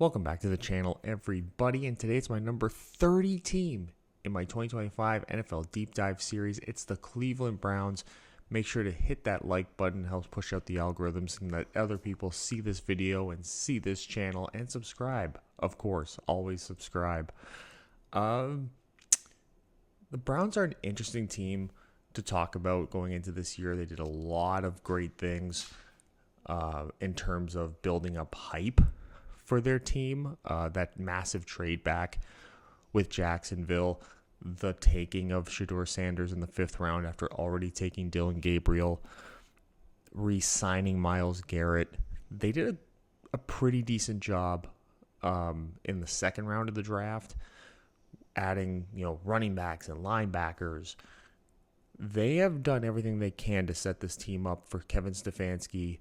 Welcome back to the channel, everybody, and today it's my number 30 team in my 2025 NFL Deep Dive Series. It's the Cleveland Browns. Make sure to hit that like button. It helps push out the algorithms and let other people see this video and see this channel, and subscribe. Of course, always subscribe. The Browns are an interesting team to talk about going into this year. They did a lot of great things in terms of building up hype for their team. That massive trade back with Jacksonville, the taking of Shedeur Sanders in the 5th round after already taking Dillon Gabriel, re-signing Myles Garrett. They did a pretty decent job in the 2nd round of the draft, adding running backs and linebackers. They have done everything they can to set this team up for Kevin Stefanski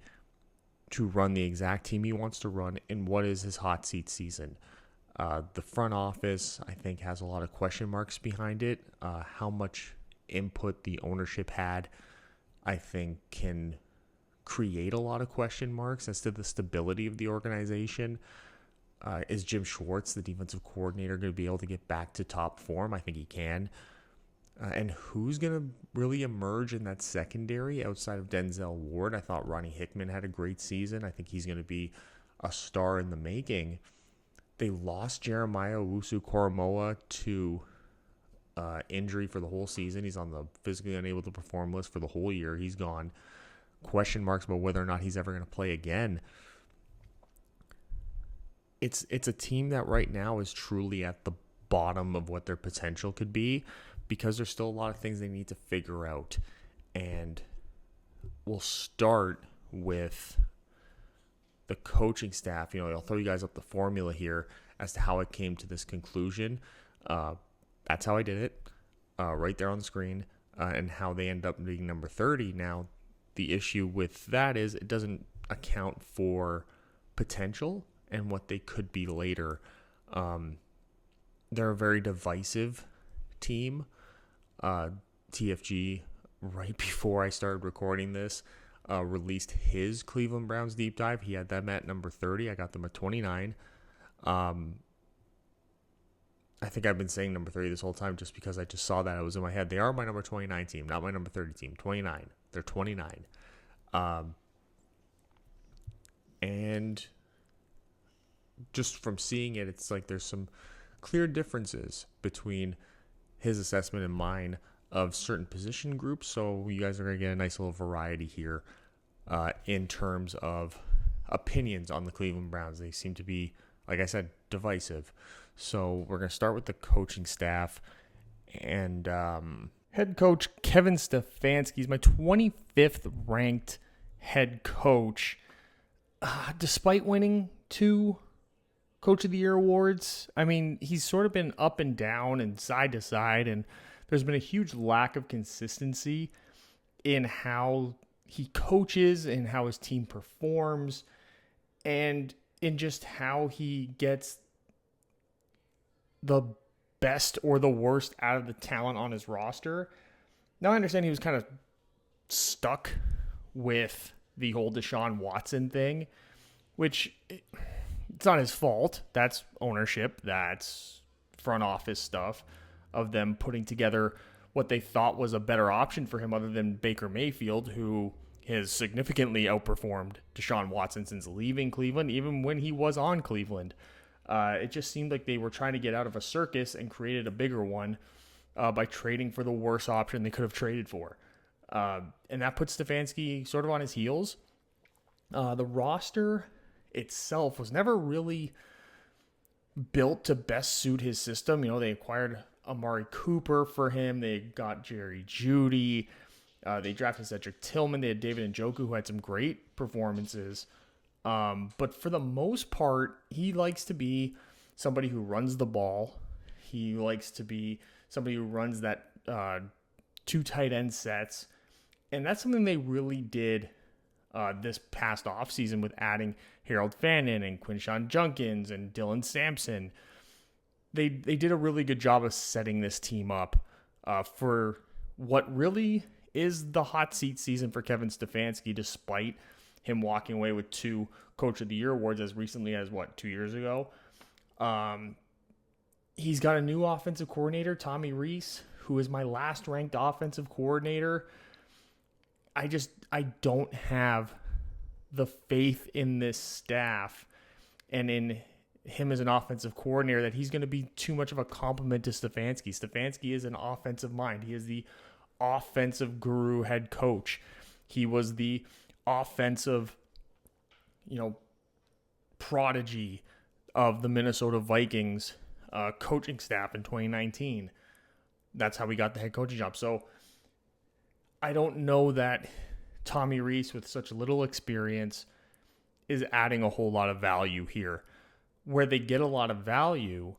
to run the exact team he wants to run in what is his hot seat season. The front office, I think, has a lot of question marks behind it. How much input the ownership had, I think, can create a lot of question marks as to the stability of the organization. Is Jim Schwartz, the defensive coordinator, going to be able to get back to top form? I think he can. And who's going to really emerge in that secondary outside of Denzel Ward? I thought Ronnie Hickman had a great season. I think he's going to be a star in the making. They lost Jeremiah Owusu-Koramoah to injury for the whole season. He's on the physically unable to perform list for the whole year. He's gone. Question marks about whether or not he's ever going to play again. It's a team that right now is truly at the bottom of what their potential could be, because there's still a lot of things they need to figure out. And we'll start with the coaching staff. I'll throw you guys up the formula here as to how it came to this conclusion. That's how I did it, right there on the screen, and how they end up being number 30. Now, the issue with that is it doesn't account for potential and what they could be later. They're a very divisive team. TFG, right before I started recording this, released his Cleveland Browns deep dive. He had them at number 30. I got them at 29. I think I've been saying number 30 this whole time just because I just saw that. It was in my head. They are my number 29 team, not my number 30 team. 29. They're 29. And just from seeing it, it's like there's some clear differences between his assessment and mine of certain position groups. So you guys are going to get a nice little variety here in terms of opinions on the Cleveland Browns. They seem to be, like I said, divisive. So we're going to start with the coaching staff. And head coach Kevin Stefanski is my 25th ranked head coach. Despite winning 2 Coach of the Year awards, I mean, he's sort of been up and down and side to side, and there's been a huge lack of consistency in how he coaches and how his team performs, and in just how he gets the best or the worst out of the talent on his roster. Now, I understand he was kind of stuck with the whole Deshaun Watson thing, which it's not his fault. That's ownership. That's front office stuff of them putting together what they thought was a better option for him other than Baker Mayfield, who has significantly outperformed Deshaun Watson since leaving Cleveland, even when he was on Cleveland. It just seemed like they were trying to get out of a circus and created a bigger one by trading for the worst option they could have traded for. And that puts Stefanski sort of on his heels. The roster itself was never really built to best suit his system. They acquired Amari Cooper for him. They got Jerry Jeudy. They drafted Cedric Tillman. They had David Njoku, who had some great performances. But for the most part, he likes to be somebody who runs the ball. He likes to be somebody who runs that 2 tight end sets. And that's something they really did this past offseason with adding Harold Fannin and Quinshon Junkins and Dylan Sampson. They did a really good job of setting this team up for what really is the hot seat season for Kevin Stefanski, despite him walking away with 2 Coach of the Year awards as recently as, 2 years ago. He's got a new offensive coordinator, Tommy Rees, who is my last ranked offensive coordinator. I don't have the faith in this staff and in him as an offensive coordinator that he's going to be too much of a compliment to Stefanski. Stefanski is an offensive mind. He is the offensive guru head coach. He was the offensive, prodigy of the Minnesota Vikings coaching staff in 2019. That's how we got the head coaching job. So I don't know that Tommy Rees, with such little experience, is adding a whole lot of value here. Where they get a lot of value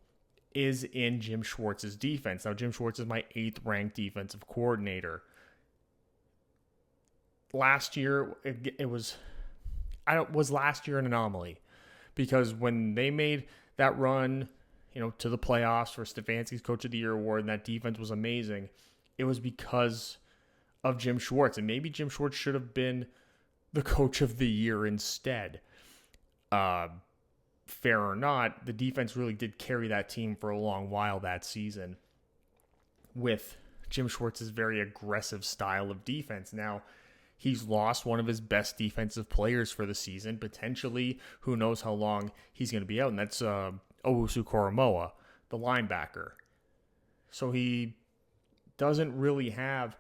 is in Jim Schwartz's defense. Now, Jim Schwartz is my 8th ranked defensive coordinator. Last year, was last year an anomaly, because when they made that run, to the playoffs for Stefanski's Coach of the Year award, and that defense was amazing, it was because of Jim Schwartz. And maybe Jim Schwartz should have been the Coach of the Year instead. Fair or not, the defense really did carry that team for a long while that season with Jim Schwartz's very aggressive style of defense. Now, he's lost one of his best defensive players for the season. Potentially, who knows how long he's going to be out, and that's Owusu Koromoa, the linebacker. So he doesn't really have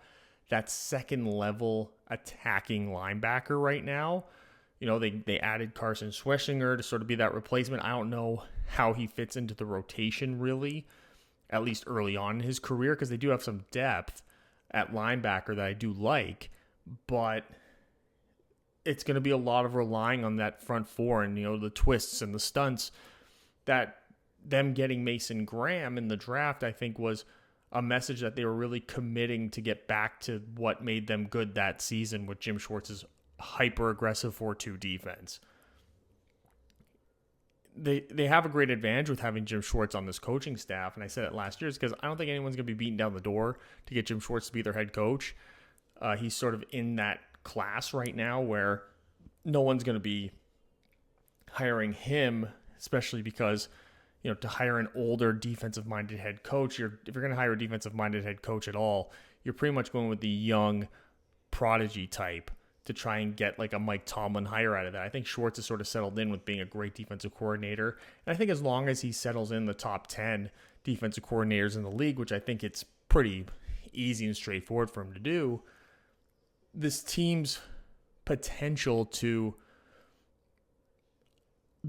that second-level attacking linebacker right now. They added Carson Schwessinger to sort of be that replacement. I don't know how he fits into the rotation, really, at least early on in his career, because they do have some depth at linebacker that I do like. But it's going to be a lot of relying on that front four and, the twists and the stunts. That them getting Mason Graham in the draft, I think, was a message that they were really committing to get back to what made them good that season with Jim Schwartz's hyper-aggressive 4-2 defense. They have a great advantage with having Jim Schwartz on this coaching staff, and I said it last year, because I don't think anyone's going to be beating down the door to get Jim Schwartz to be their head coach. He's sort of in that class right now where no one's going to be hiring him, especially because, to hire an older defensive-minded head coach, if you're going to hire a defensive-minded head coach at all, you're pretty much going with the young prodigy type to try and get like a Mike Tomlin hire out of that. I think Schwartz is sort of settled in with being a great defensive coordinator. And I think as long as he settles in the top 10 defensive coordinators in the league, which I think it's pretty easy and straightforward for him to do, this team's potential to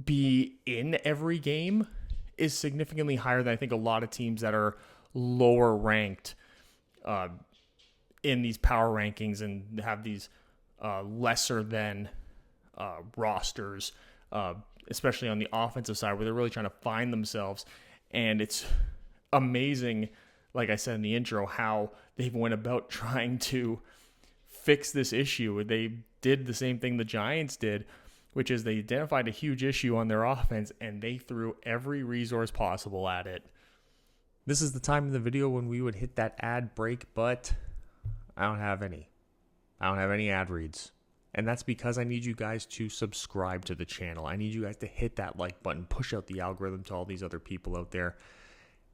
be in every game is significantly higher than I think a lot of teams that are lower ranked in these power rankings and have these lesser than rosters, especially on the offensive side, where they're really trying to find themselves. And it's amazing, like I said in the intro, how they went about trying to fix this issue. They did the same thing the Giants did, which is they identified a huge issue on their offense, and they threw every resource possible at it. This is the time in the video when we would hit that ad break, but I don't have any. I don't have any ad reads. And that's because I need you guys to subscribe to the channel. I need you guys to hit that like button, push out the algorithm to all these other people out there,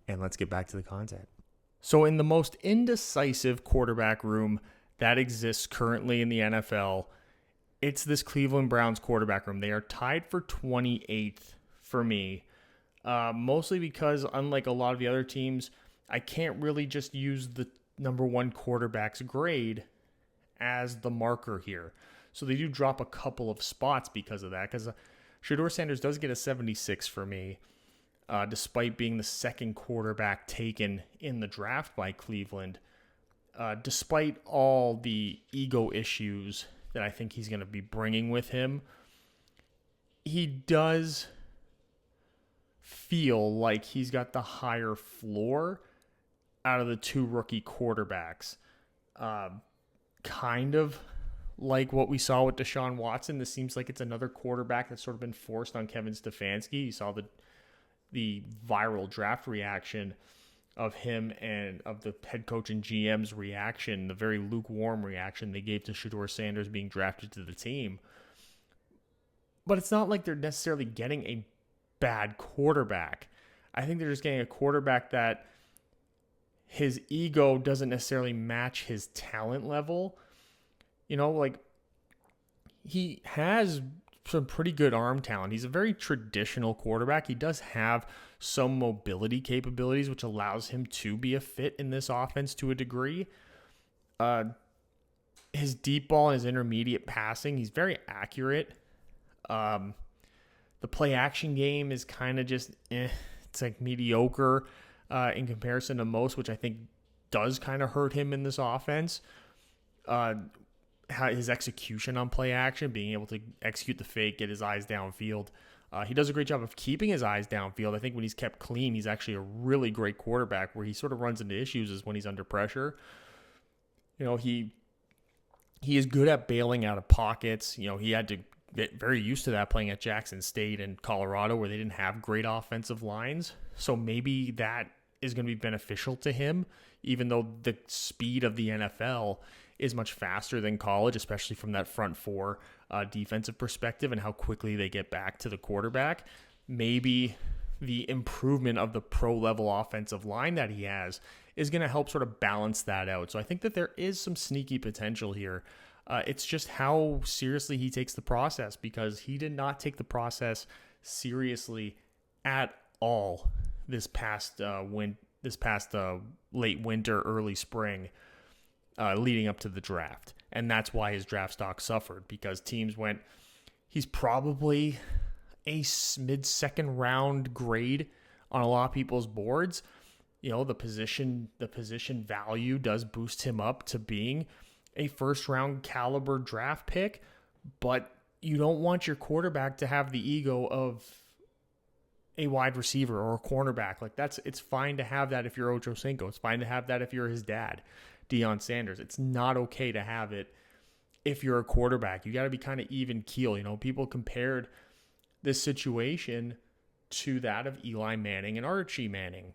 and let's get back to the content. So in the most indecisive quarterback room that exists currently in the NFL, it's this Cleveland Browns quarterback room. They are tied for 28th for me, mostly because unlike a lot of the other teams, I can't really just use the number one quarterback's grade as the marker here. So they do drop a couple of spots because of that, because Shedeur Sanders does get a 76 for me, despite being the second quarterback taken in the draft by Cleveland. Despite all the ego issues that I think he's going to be bringing with him, he does feel like he's got the higher floor out of the two rookie quarterbacks. Kind of like what we saw with Deshaun Watson. This seems like it's another quarterback that's sort of been forced on Kevin Stefanski. You saw the viral draft reaction of him and of the head coach and GM's reaction, the very lukewarm reaction they gave to Shedeur Sanders being drafted to the team. But it's not like they're necessarily getting a bad quarterback. I think they're just getting a quarterback that his ego doesn't necessarily match his talent level. Like he has some pretty good arm talent. He's a very traditional quarterback. He does have some mobility capabilities, which allows him to be a fit in this offense to a degree. His deep ball and his intermediate passing, he's very accurate. The play action game is kind of just it's like mediocre in comparison to most, which I think does kind of hurt him in this offense. His execution on play action, being able to execute the fake, get his eyes downfield. He does a great job of keeping his eyes downfield. I think when he's kept clean, he's actually a really great quarterback. Where he sort of runs into issues is when he's under pressure. He is good at bailing out of pockets. He had to get very used to that playing at Jackson State and Colorado, where they didn't have great offensive lines. So maybe that is going to be beneficial to him, even though the speed of the NFL is much faster than college, especially from that front four defensive perspective and how quickly they get back to the quarterback. Maybe the improvement of the pro-level offensive line that he has is going to help sort of balance that out. So I think that there is some sneaky potential here. It's just how seriously he takes the process, because he did not take the process seriously at all this past late winter, early spring, leading up to the draft. And that's why his draft stock suffered, because teams went, he's probably a mid-second round grade on a lot of people's boards. The position value does boost him up to being a first round caliber draft pick, but you don't want your quarterback to have the ego of a wide receiver or a cornerback. It's fine to have that if you're Ocho Cinco. It's fine to have that if you're his dad, Deion Sanders. It's not okay to have it if you're a quarterback. You got to be kind of even keel. People compared this situation to that of Eli Manning and Archie Manning.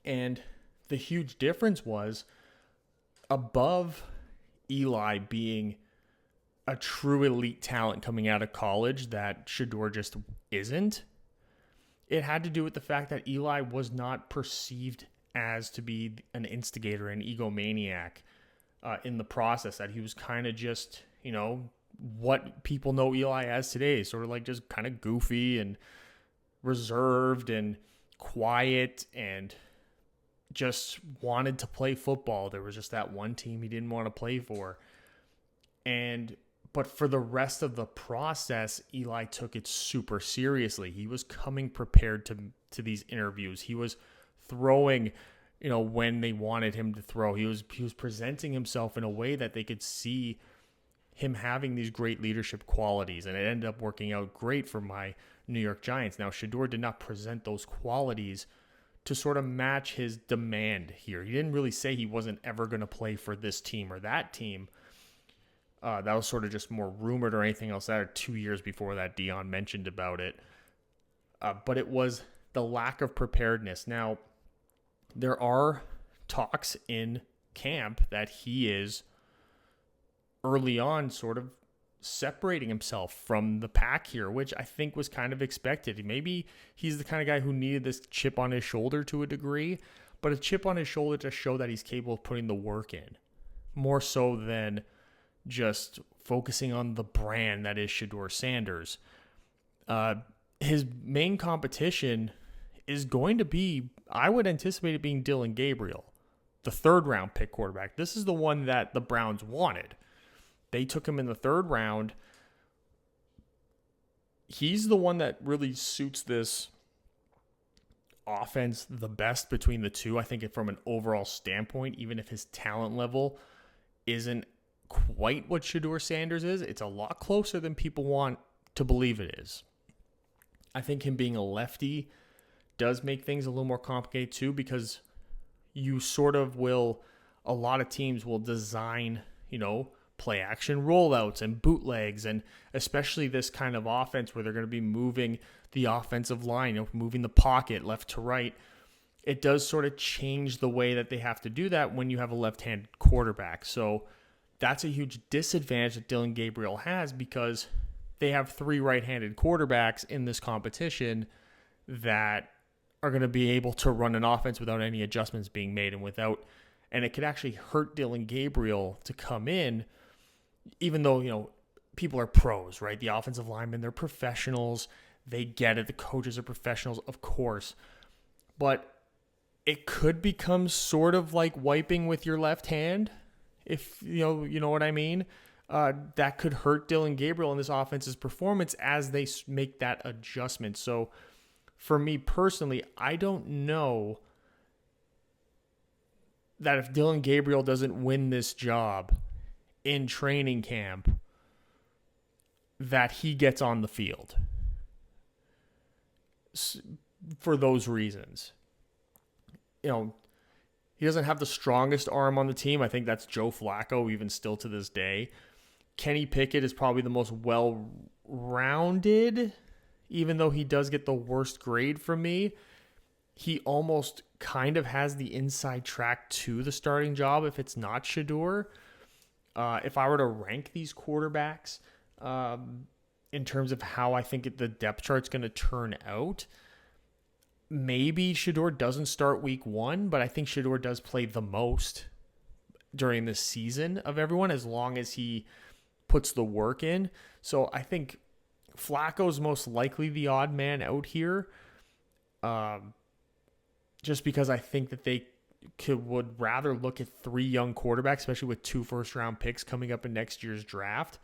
And the huge difference was, above Eli being a true elite talent coming out of college that Shedeur just isn't, it had to do with the fact that Eli was not perceived as to be an instigator, an egomaniac in the process, that he was kind of just, what people know Eli as today, sort of like just kind of goofy and reserved and quiet and just wanted to play football. There was just that one team he didn't want to play for. But for the rest of the process, Eli took it super seriously. He was coming prepared to these interviews. He was throwing, when they wanted him to throw. He was presenting himself in a way that they could see him having these great leadership qualities, and it ended up working out great for my New York Giants. Now, Shedeur did not present those qualities to sort of match his demand here. He didn't really say he wasn't ever going to play for this team or that team. That was sort of just more rumored or anything else. That 2 years before that, Deion mentioned about it. But it was the lack of preparedness. Now, there are talks in camp that he is early on sort of separating himself from the pack here, which I think was kind of expected. Maybe he's the kind of guy who needed this chip on his shoulder to a degree, but a chip on his shoulder to show that he's capable of putting the work in, more so than just focusing on the brand that is Shedeur Sanders. His main competition is going to be, I would anticipate it being Dillon Gabriel, the third-round pick quarterback. This is the one that the Browns wanted. They took him in the third round. He's the one that really suits this offense the best between the two. I think from an overall standpoint, even if his talent level isn't quite what Shedeur Sanders is, it's a lot closer than people want to believe it is. I think him being a lefty does make things a little more complicated too, because you sort of will, a lot of teams will design, play action rollouts and bootlegs, and especially this kind of offense where they're going to be moving the offensive line, moving the pocket left to right. It does sort of change the way that they have to do that when you have a left-handed quarterback. So that's a huge disadvantage that Dillon Gabriel has, because they have 3 right-handed quarterbacks in this competition that are going to be able to run an offense without any adjustments being made and it could actually hurt Dillon Gabriel to come in, even though, people are pros, right? The offensive linemen, they're professionals. They get it. The coaches are professionals, of course. But it could become sort of like wiping with your left hand, if you know what I mean. That could hurt Dillon Gabriel in this offense's performance as they make that adjustment. So for me personally, I don't know that if Dillon Gabriel doesn't win this job in training camp, that he gets on the field for those reasons. He doesn't have the strongest arm on the team. I think that's Joe Flacco, even still to this day. Kenny Pickett is probably the most well-rounded, even though he does get the worst grade from me. He almost kind of has the inside track to the starting job if it's not Shedeur. If I were to rank these quarterbacks in terms of how I think the depth chart's going to turn out, maybe Shedeur doesn't start week 1, but I think Shedeur does play the most during this season of everyone as long as he puts the work in. So I think Flacco's most likely the odd man out here, just because I think that they would rather look at 3 young quarterbacks, especially with 2 first-round picks coming up in next year's draft,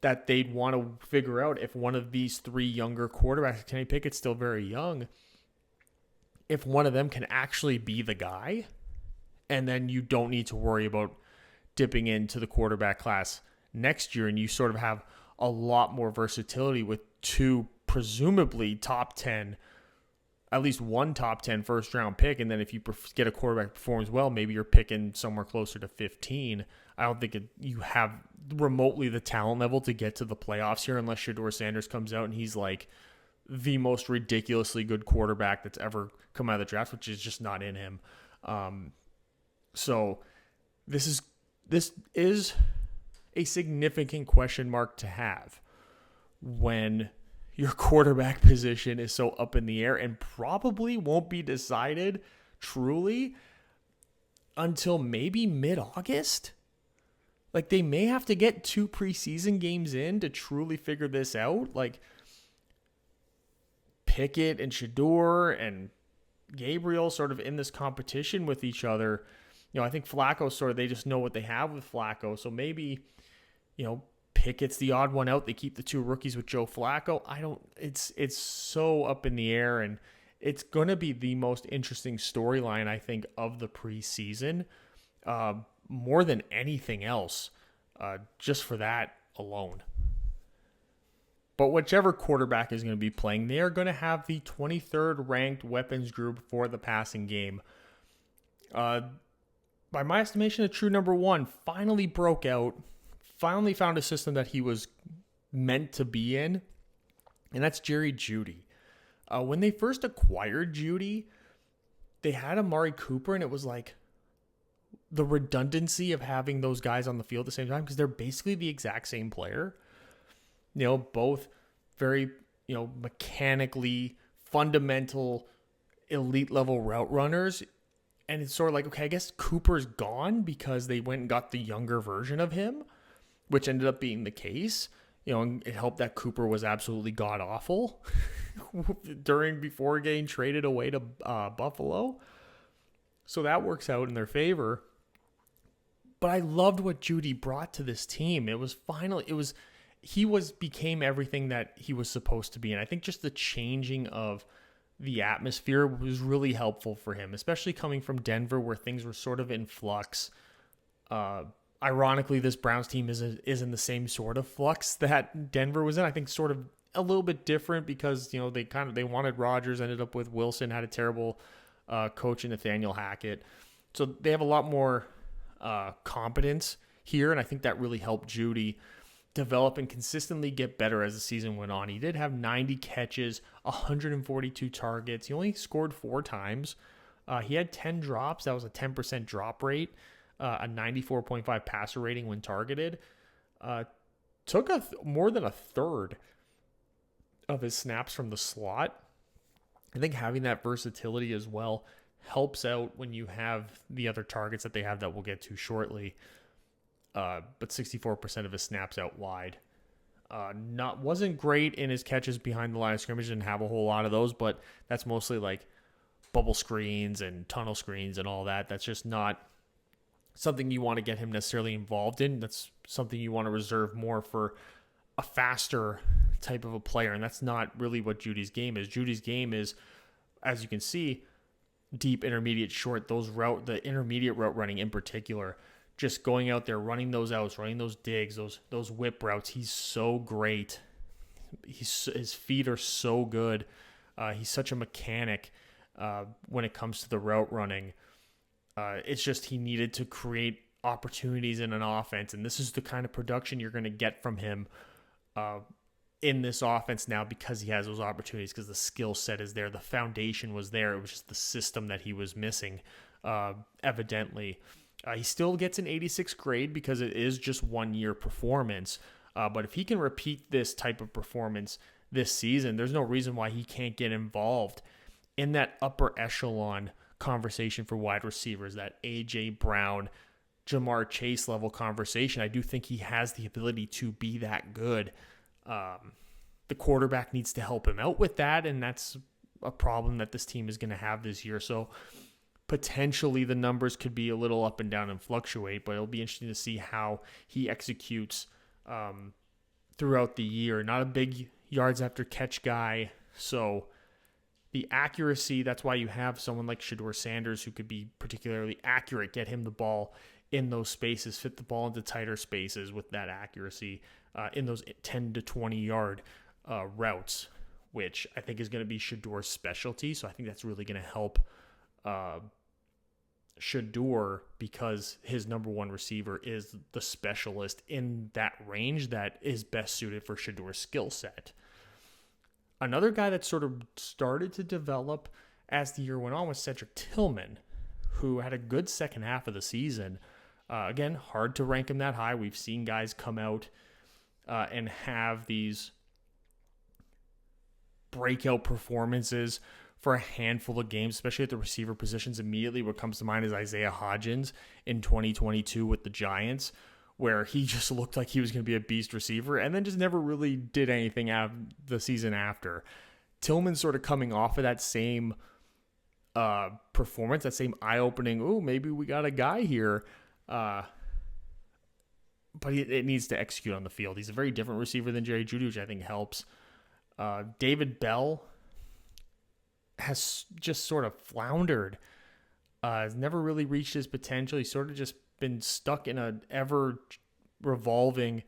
that they'd want to figure out if one of these 3 younger quarterbacks, Kenny Pickett's still very young, if one of them can actually be the guy, and then you don't need to worry about dipping into the quarterback class next year, and you sort of have a lot more versatility with 2 presumably top 10, at least 1 top 10 first-round pick, and then if you get a quarterback that performs well, maybe you're picking somewhere closer to 15. I don't think you have remotely the talent level to get to the playoffs here unless Shedeur Sanders comes out and he's like the most ridiculously good quarterback that's ever come out of the draft, which is just not in him. So this is a significant question mark to have when your quarterback position is so up in the air and probably won't be decided truly until maybe mid-August. Like, they may have to get 2 preseason games in to truly figure this out. Like, Pickett and Shedeur and Gabriel sort of in this competition with each other. I think Flacco they just know what they have with Flacco. So maybe, Pickett's the odd one out. They keep the 2 rookies with Joe Flacco. It's so up in the air, and it's going to be the most interesting storyline, I think, of the preseason, more than anything else, just for that alone. But whichever quarterback is going to be playing, they are going to have the 23rd ranked weapons group for the passing game. By my estimation, a true number 1 finally broke out, finally found a system that he was meant to be in, and that's Jerry Jeudy. When they first acquired Jeudy, they had Amari Cooper, and it was like the redundancy of having those guys on the field at the same time because they're basically the exact same player. Both very, mechanically fundamental, elite level route runners. And it's sort of like, okay, I guess Cooper's gone because they went and got the younger version of him, which ended up being the case. And it helped that Cooper was absolutely god awful before getting traded away to Buffalo. So that works out in their favor. But I loved what Jeudy brought to this team. He became everything that he was supposed to be. And I think just the changing of the atmosphere was really helpful for him, especially coming from Denver where things were sort of in flux. Ironically, this Browns team is in the same sort of flux that Denver was in. I think sort of a little bit different because, they wanted Rodgers, ended up with Wilson, had a terrible coach in Nathaniel Hackett. So they have a lot more competence here, and I think that really helped Jeudy develop and consistently get better as the season went on. He did have 90 catches, 142 targets. He only scored 4 times. He had 10 drops. That was a 10% drop rate, a 94.5 passer rating when targeted. took more than a third of his snaps from the slot. I think having that versatility as well helps out when you have the other targets that they have that we'll get to shortly. But 64% of his snaps out wide. Wasn't great in his catches behind the line of scrimmage. Didn't have a whole lot of those, but that's mostly like bubble screens and tunnel screens and all that. That's just not something you want to get him necessarily involved in. That's something you want to reserve more for a faster type of a player, and that's not really what Judy's game is. Judy's game is, as you can see, deep, intermediate, short. The intermediate route running in particular, just going out there, running those outs, running those digs, those whip routes. He's so great. His feet are so good. He's such a mechanic when it comes to the route running. It's just he needed to create opportunities in an offense, and this is the kind of production you're going to get from him in this offense now because he has those opportunities, because the skill set is there. The foundation was there. It was just the system that he was missing, evidently. He still gets an 86 grade because it is just 1 year performance. But if he can repeat this type of performance this season, there's no reason why he can't get involved in that upper echelon conversation for wide receivers, that A.J. Brown, Jamar Chase level conversation. I do think he has the ability to be that good. The quarterback needs to help him out with that, and that's a problem that this team is going to have this year. So potentially the numbers could be a little up and down and fluctuate, but it'll be interesting to see how he executes throughout the year. Not a big yards after catch guy, so the accuracy, that's why you have someone like Shedeur Sanders who could be particularly accurate, get him the ball in those spaces, fit the ball into tighter spaces with that accuracy in those 10 to 20 yard routes, which I think is going to be Shedeur's specialty. So I think that's really going to help Shedeur, because his number one receiver is the specialist in that range that is best suited for Shedeur's skill set. Another guy that sort of started to develop as the year went on was Cedric Tillman, who had a good second half of the season. Again, hard to rank him that high. We've seen guys come out and have these breakout performances for a handful of games, especially at the receiver positions. Immediately what comes to mind is Isaiah Hodgins in 2022 with the Giants, where he just looked like he was going to be a beast receiver and then just never really did anything out the season after. Tillman's sort of coming off of that same performance, that same eye-opening, oh, maybe we got a guy here. But it needs to execute on the field. He's a very different receiver than Jerry Jeudy, which I think helps. David Bell has just sort of floundered. Has never really reached his potential. He's sort of just been stuck in a ever revolving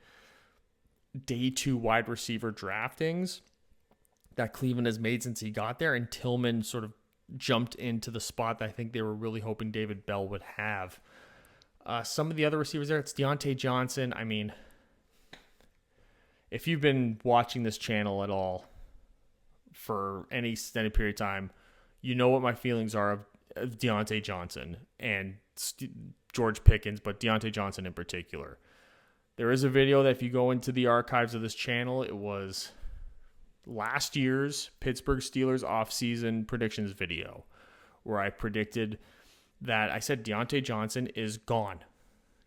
day two wide receiver draftings that Cleveland has made since he got there, and Tillman sort of jumped into the spot that I think they were really hoping David Bell would have. Some of the other receivers there, it's Deontay Johnson. I mean, if you've been watching this channel at all for any extended period of time, you know what my feelings are of Deontay Johnson and George Pickens, but Deontay Johnson in particular. There is a video that if you go into the archives of this channel, it was last year's Pittsburgh Steelers offseason predictions video, where I predicted that I said Deontay Johnson is gone.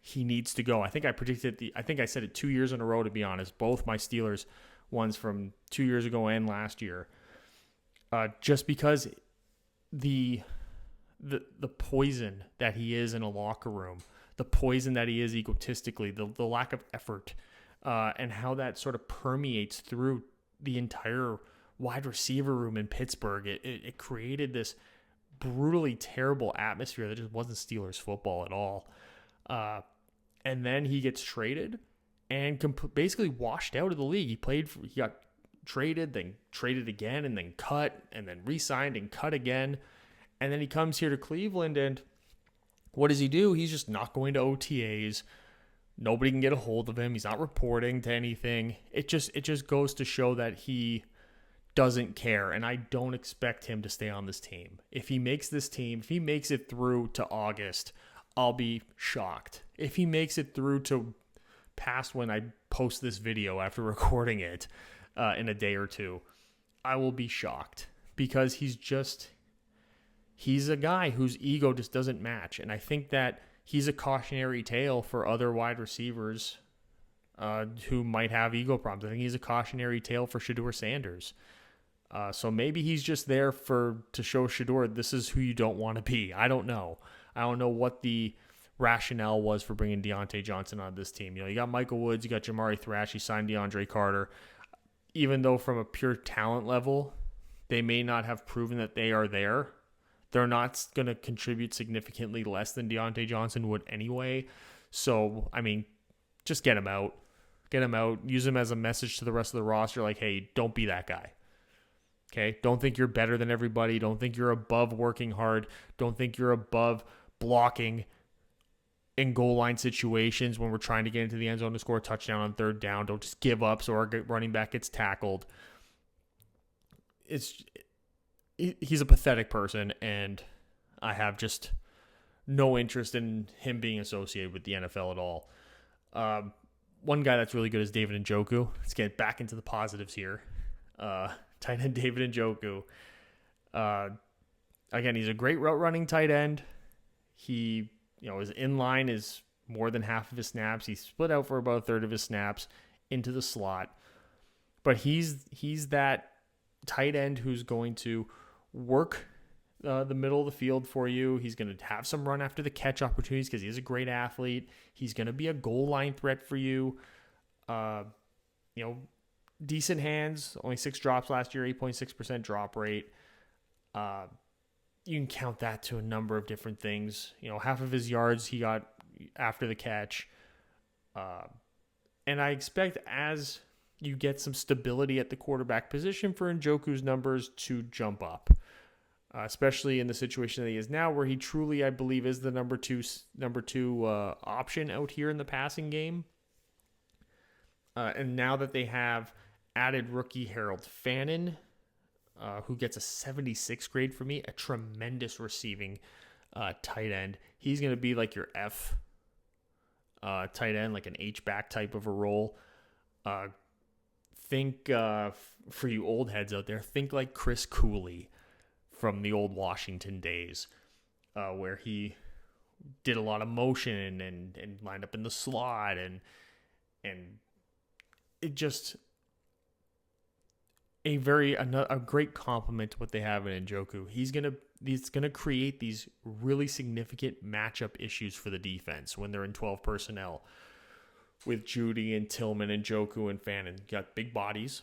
He needs to go. I think I said it 2 years in a row, to be honest. Both my Steelers ones from 2 years ago and last year. Just because the poison that he is in a locker room, the poison that he is egotistically, the lack of effort, and how that sort of permeates through the entire wide receiver room in Pittsburgh. It created this brutally terrible atmosphere that just wasn't Steelers football at all. And then he gets traded and basically washed out of the league. He got traded, then traded again, and then cut, and then re-signed and cut again. And then he comes here to Cleveland, and what does he do? He's just not going to OTAs. Nobody can get a hold of him. He's not reporting to anything. It just goes to show that he doesn't care, and I don't expect him to stay on this team. If he makes it through to August, I'll be shocked. If he makes it through to past when I post this video after recording it in a day or two, I will be shocked because he's a guy whose ego just doesn't match. And I think that he's a cautionary tale for other wide receivers who might have ego problems. I think he's a cautionary tale for Shedeur Sanders. So maybe he's just there to show Shedeur this is who you don't want to be. I don't know. I don't know what the rationale was for bringing Deontay Johnson on this team. You got Michael Woods, you got Jamari Thrash, you signed DeAndre Carter. Even though from a pure talent level, they may not have proven that they are there, they're not going to contribute significantly less than Deontay Johnson would anyway. So, I mean, just get him out. Get him out. Use him as a message to the rest of the roster like, hey, don't be that guy. Okay? Don't think you're better than everybody. Don't think you're above working hard. Don't think you're above blocking in goal line situations when we're trying to get into the end zone to score a touchdown on third down. Don't just give up so our running back gets tackled. He's a pathetic person, and I have just no interest in him being associated with the NFL at all. One guy that's really good is David Njoku. Let's get back into the positives here. Tight end David Njoku. Again, he's a great route running tight end. He, his inline is more than half of his snaps. He's split out for about a third of his snaps into the slot. But he's that tight end who's going to work the middle of the field for you. He's going to have some run after the catch opportunities because he's a great athlete. He's going to be a goal line threat for you. Decent hands, only 6 drops last year, 8.6% drop rate. You can count that to a number of different things. Half of his yards he got after the catch. And I expect as you get some stability at the quarterback position for Njoku's numbers to jump up. Especially in the situation that he is now, where he truly, I believe, is the number two option out here in the passing game. And now that they have added rookie Harold Fannin, who gets a 76 grade for me, a tremendous receiving tight end. He's going to be like your F tight end, like an H-back type of a role. Think, for you old heads out there, think like Chris Cooley from the old Washington days, where he did a lot of motion and lined up in the slot and it just a great compliment to what they have in Njoku. He's gonna create these really significant matchup issues for the defense when they're in 12 personnel with Judy and Tillman and Njoku and Fannin. You got big bodies.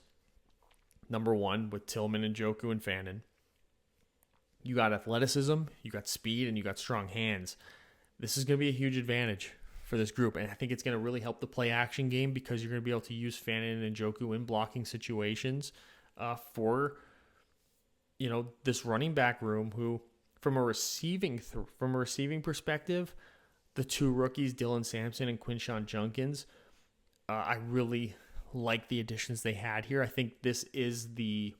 Number one with Tillman and Njoku and Fannin. You got athleticism, you got speed, and you got strong hands. This is going to be a huge advantage for this group, and I think it's going to really help the play action game because you're going to be able to use Fannin and Njoku in blocking situations for this running back room. Who, from a receiving perspective, the two rookies, Dylan Sampson and Quinshon Judkins, I really like the additions they had here. I think this is the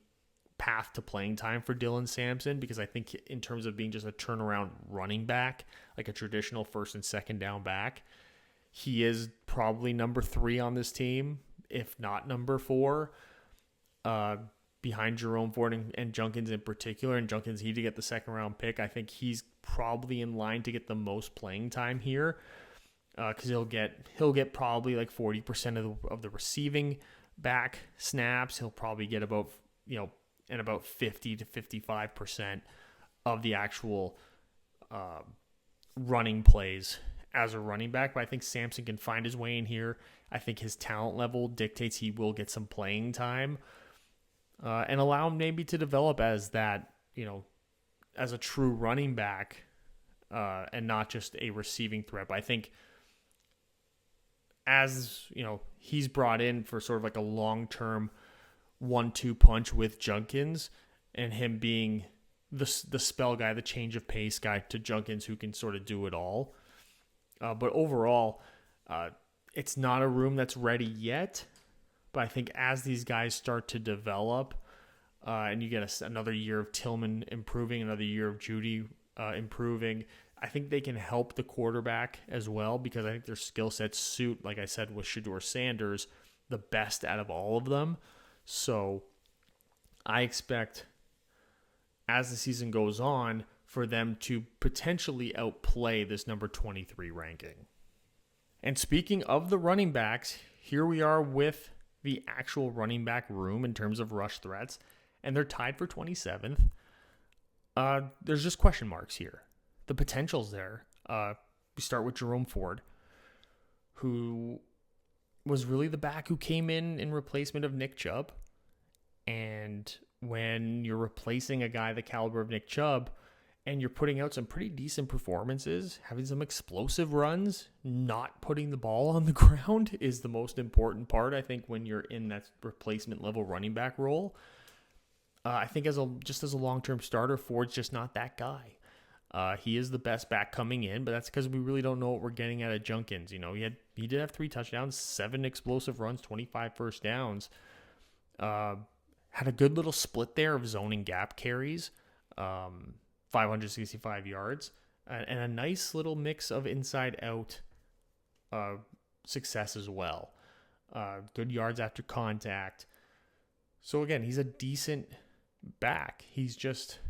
path to playing time for Dylan Sampson because I think in terms of being just a turnaround running back, like a traditional first and second down back, he is probably number 3 on this team, if not number 4, behind Jerome Ford and Judkins in particular. And Judkins, he to get the second round pick. I think he's probably in line to get the most playing time here because he'll get probably like 40% of the receiving back snaps. He'll probably get about and about 50 to 55% of the actual running plays as a running back. But I think Sampson can find his way in here. I think his talent level dictates he will get some playing time and allow him maybe to develop as that, as a true running back and not just a receiving threat. But I think as, he's brought in for sort of like a long-term 1-2 punch with Judkins and him being the spell guy, the change of pace guy to Judkins who can sort of do it all. But overall, it's not a room that's ready yet. But I think as these guys start to develop and you get another year of Tillman improving, another year of Judy improving, I think they can help the quarterback as well because I think their skill sets suit, like I said, with Shedeur Sanders, the best out of all of them. So I expect as the season goes on for them to potentially outplay this number 23 ranking. And speaking of the running backs, here we are with the actual running back room in terms of rush threats, and they're tied for 27th. There's just question marks here. The potential's there. We start with Jerome Ford, who was really the back who came in replacement of Nick Chubb. And when you're replacing a guy the caliber of Nick Chubb and you're putting out some pretty decent performances, having some explosive runs, not putting the ball on the ground is the most important part, I think, when you're in that replacement level running back role. I think as a long-term starter, Ford's just not that guy. He is the best back coming in, but that's because we really don't know what we're getting out of Junkins. You know, he did have 3 touchdowns, 7 explosive runs, 25 first downs. Had a good little split there of zoning gap carries, 565 yards, and a nice little mix of inside-out success as well. Good yards after contact. So again, he's a decent back. He's just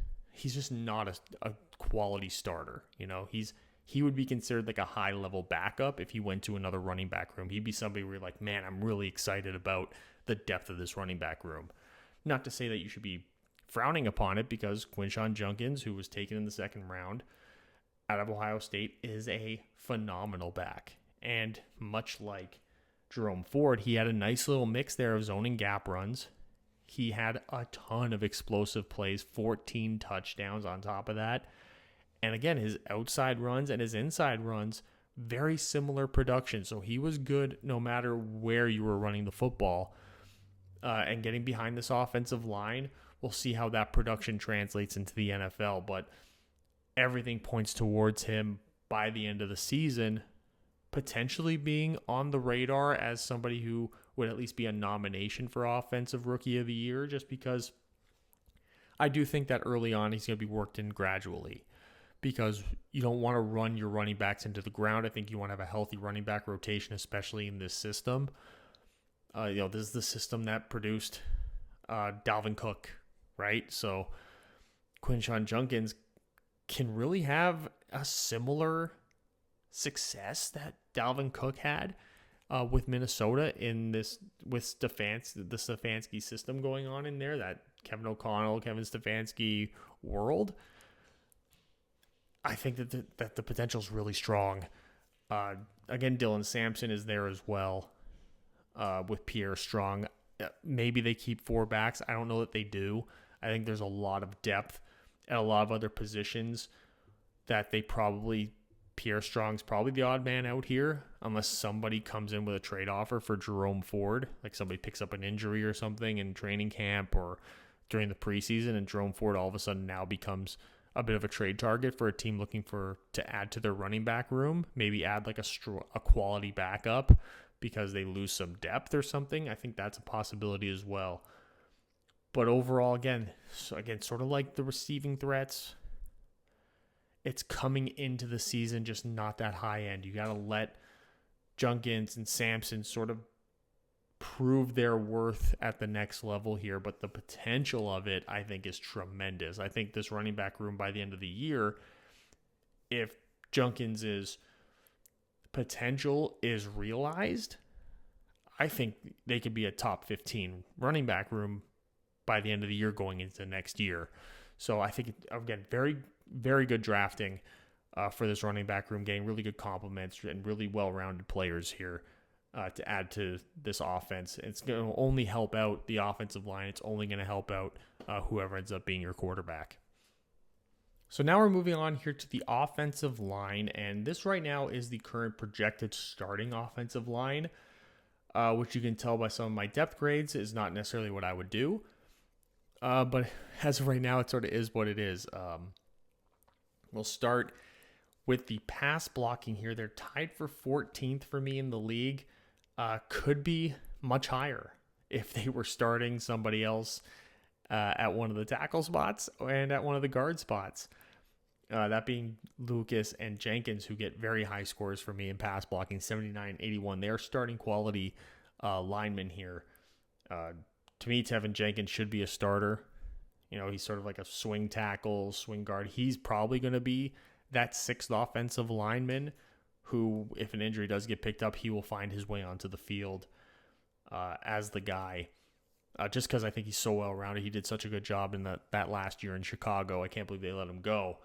not a quality starter. You know, he would be considered like a high level backup if he went to another running back room. He'd be somebody where you're like, man, I'm really excited about the depth of this running back room. Not to say that you should be frowning upon it, because Quinshon Judkins, who was taken in the second round out of Ohio State, is a phenomenal back. And much like Jerome Ford, he had a nice little mix there of zoning gap runs. He had a ton of explosive plays, 14 touchdowns on top of that. And again, his outside runs and his inside runs, very similar production. So he was good no matter where you were running the football. And getting behind this offensive line, we'll see how that production translates into the NFL. But everything points towards him by the end of the season potentially being on the radar as somebody who would at least be a nomination for Offensive Rookie of the Year, just because I do think that early on he's going to be worked in gradually, because you don't want to run your running backs into the ground. I think you want to have a healthy running back rotation, especially in this system. This is the system that produced Dalvin Cook, right? So Quinshon Judkins can really have a similar success that Dalvin Cook had with Minnesota in this, with the Stefanski system going on in there, that Kevin O'Connell, Kevin Stefanski world. I think that the potential is really strong. Again, Dylan Sampson is there as well with Pierre Strong. Maybe they keep 4 backs. I don't know that they do. I think there's a lot of depth at a lot of other positions that Pierre Strong's probably the odd man out here, unless somebody comes in with a trade offer for Jerome Ford, like somebody picks up an injury or something in training camp or during the preseason, and Jerome Ford all of a sudden now becomes a bit of a trade target for a team looking to add to their running back room, maybe add like a quality backup because they lose some depth or something. I think that's a possibility as well. But overall, again, sort of like the receiving threats, it's coming into the season just not that high end. You got to let Judkins and Sampson sort of prove their worth at the next level here, but the potential of it, I think, is tremendous. I think this running back room by the end of the year, if Judkins' potential is realized, I think they could be a top 15 running back room by the end of the year going into next year. So I think, again, very, very good drafting for this running back room, getting really good compliments and really well-rounded players here to add to this offense. It's going to only help out the offensive line. It's only going to help out whoever ends up being your quarterback. So now we're moving on here to the offensive line, and this right now is the current projected starting offensive line, which you can tell by some of my depth grades is not necessarily what I would do. But as of right now, it sort of is what it is. We'll start with the pass blocking here. They're tied for 14th for me in the league. Could be much higher if they were starting somebody else at one of the tackle spots and at one of the guard spots. That being Lucas and Jenkins, who get very high scores for me in pass blocking, 79, 81. They are starting quality linemen here. To me, Tevin Jenkins should be a starter. He's sort of like a swing tackle, swing guard. He's probably going to be that sixth offensive lineman who, if an injury does get picked up, he will find his way onto the field as the guy. Just because I think he's so well-rounded. He did such a good job in that last year in Chicago. I can't believe they let him go.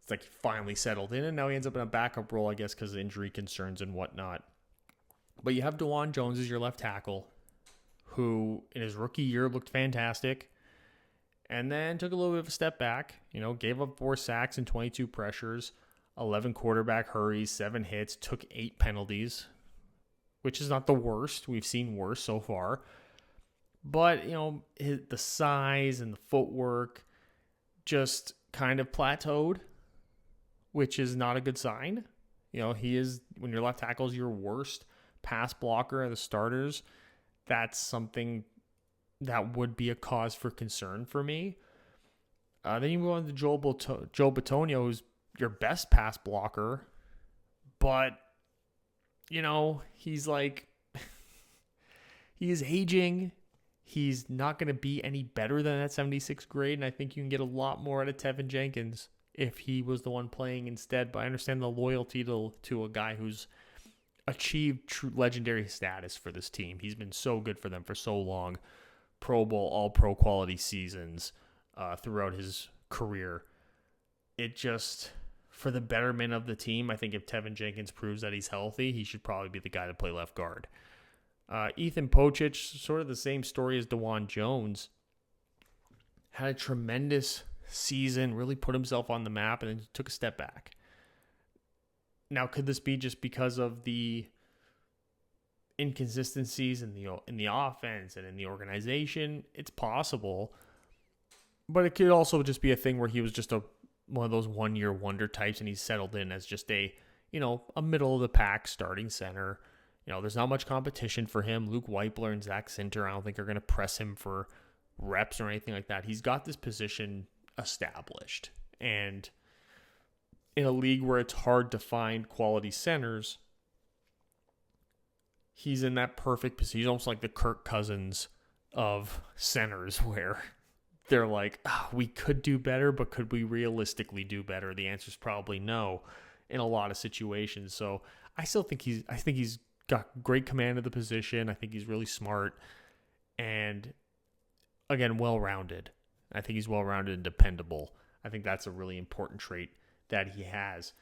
It's like he finally settled in, and now he ends up in a backup role, I guess, because of injury concerns and whatnot. But you have DeJuan Jones as your left tackle, who in his rookie year looked fantastic, and then took a little bit of a step back. Gave up 4 sacks and 22 pressures, 11 quarterback hurries, 7 hits, took 8 penalties, which is not the worst. We've seen worse so far. But, the size and the footwork just kind of plateaued, which is not a good sign. He is, when your left tackle is your worst pass blocker of the starters, that's something that would be a cause for concern for me. Then you move on to Joe Bitonio, who's your best pass blocker, but, he's like, he is aging. He's not going to be any better than that 76th grade, and I think you can get a lot more out of Tevin Jenkins if he was the one playing instead. But I understand the loyalty to a guy who's achieved true legendary status for this team. He's been so good for them for so long. Pro Bowl, all-pro quality seasons throughout his career. It just, for the betterment of the team, I think if Tevin Jenkins proves that he's healthy, he should probably be the guy to play left guard. Ethan Pocic, sort of the same story as DeJuan Jones, had a tremendous season, really put himself on the map, and then took a step back. Now, could this be just because of the inconsistencies in the offense and in the organization? It's possible, but it could also just be a thing where he was just one of those one-year wonder types, and he's settled in as just a middle of the pack starting center. There's not much competition for him. Luke Weipler and Zach Sinter, I don't think are going to press him for reps or anything like that. He's got this position established. And in a league where it's hard to find quality centers, he's in that perfect position. He's almost like the Kirk Cousins of centers, where they're like, we could do better, but could we realistically do better? The answer is probably no in a lot of situations. So I think he's got great command of the position. I think he's really smart and, again, well-rounded. I think he's well-rounded and dependable. I think that's a really important trait that he has.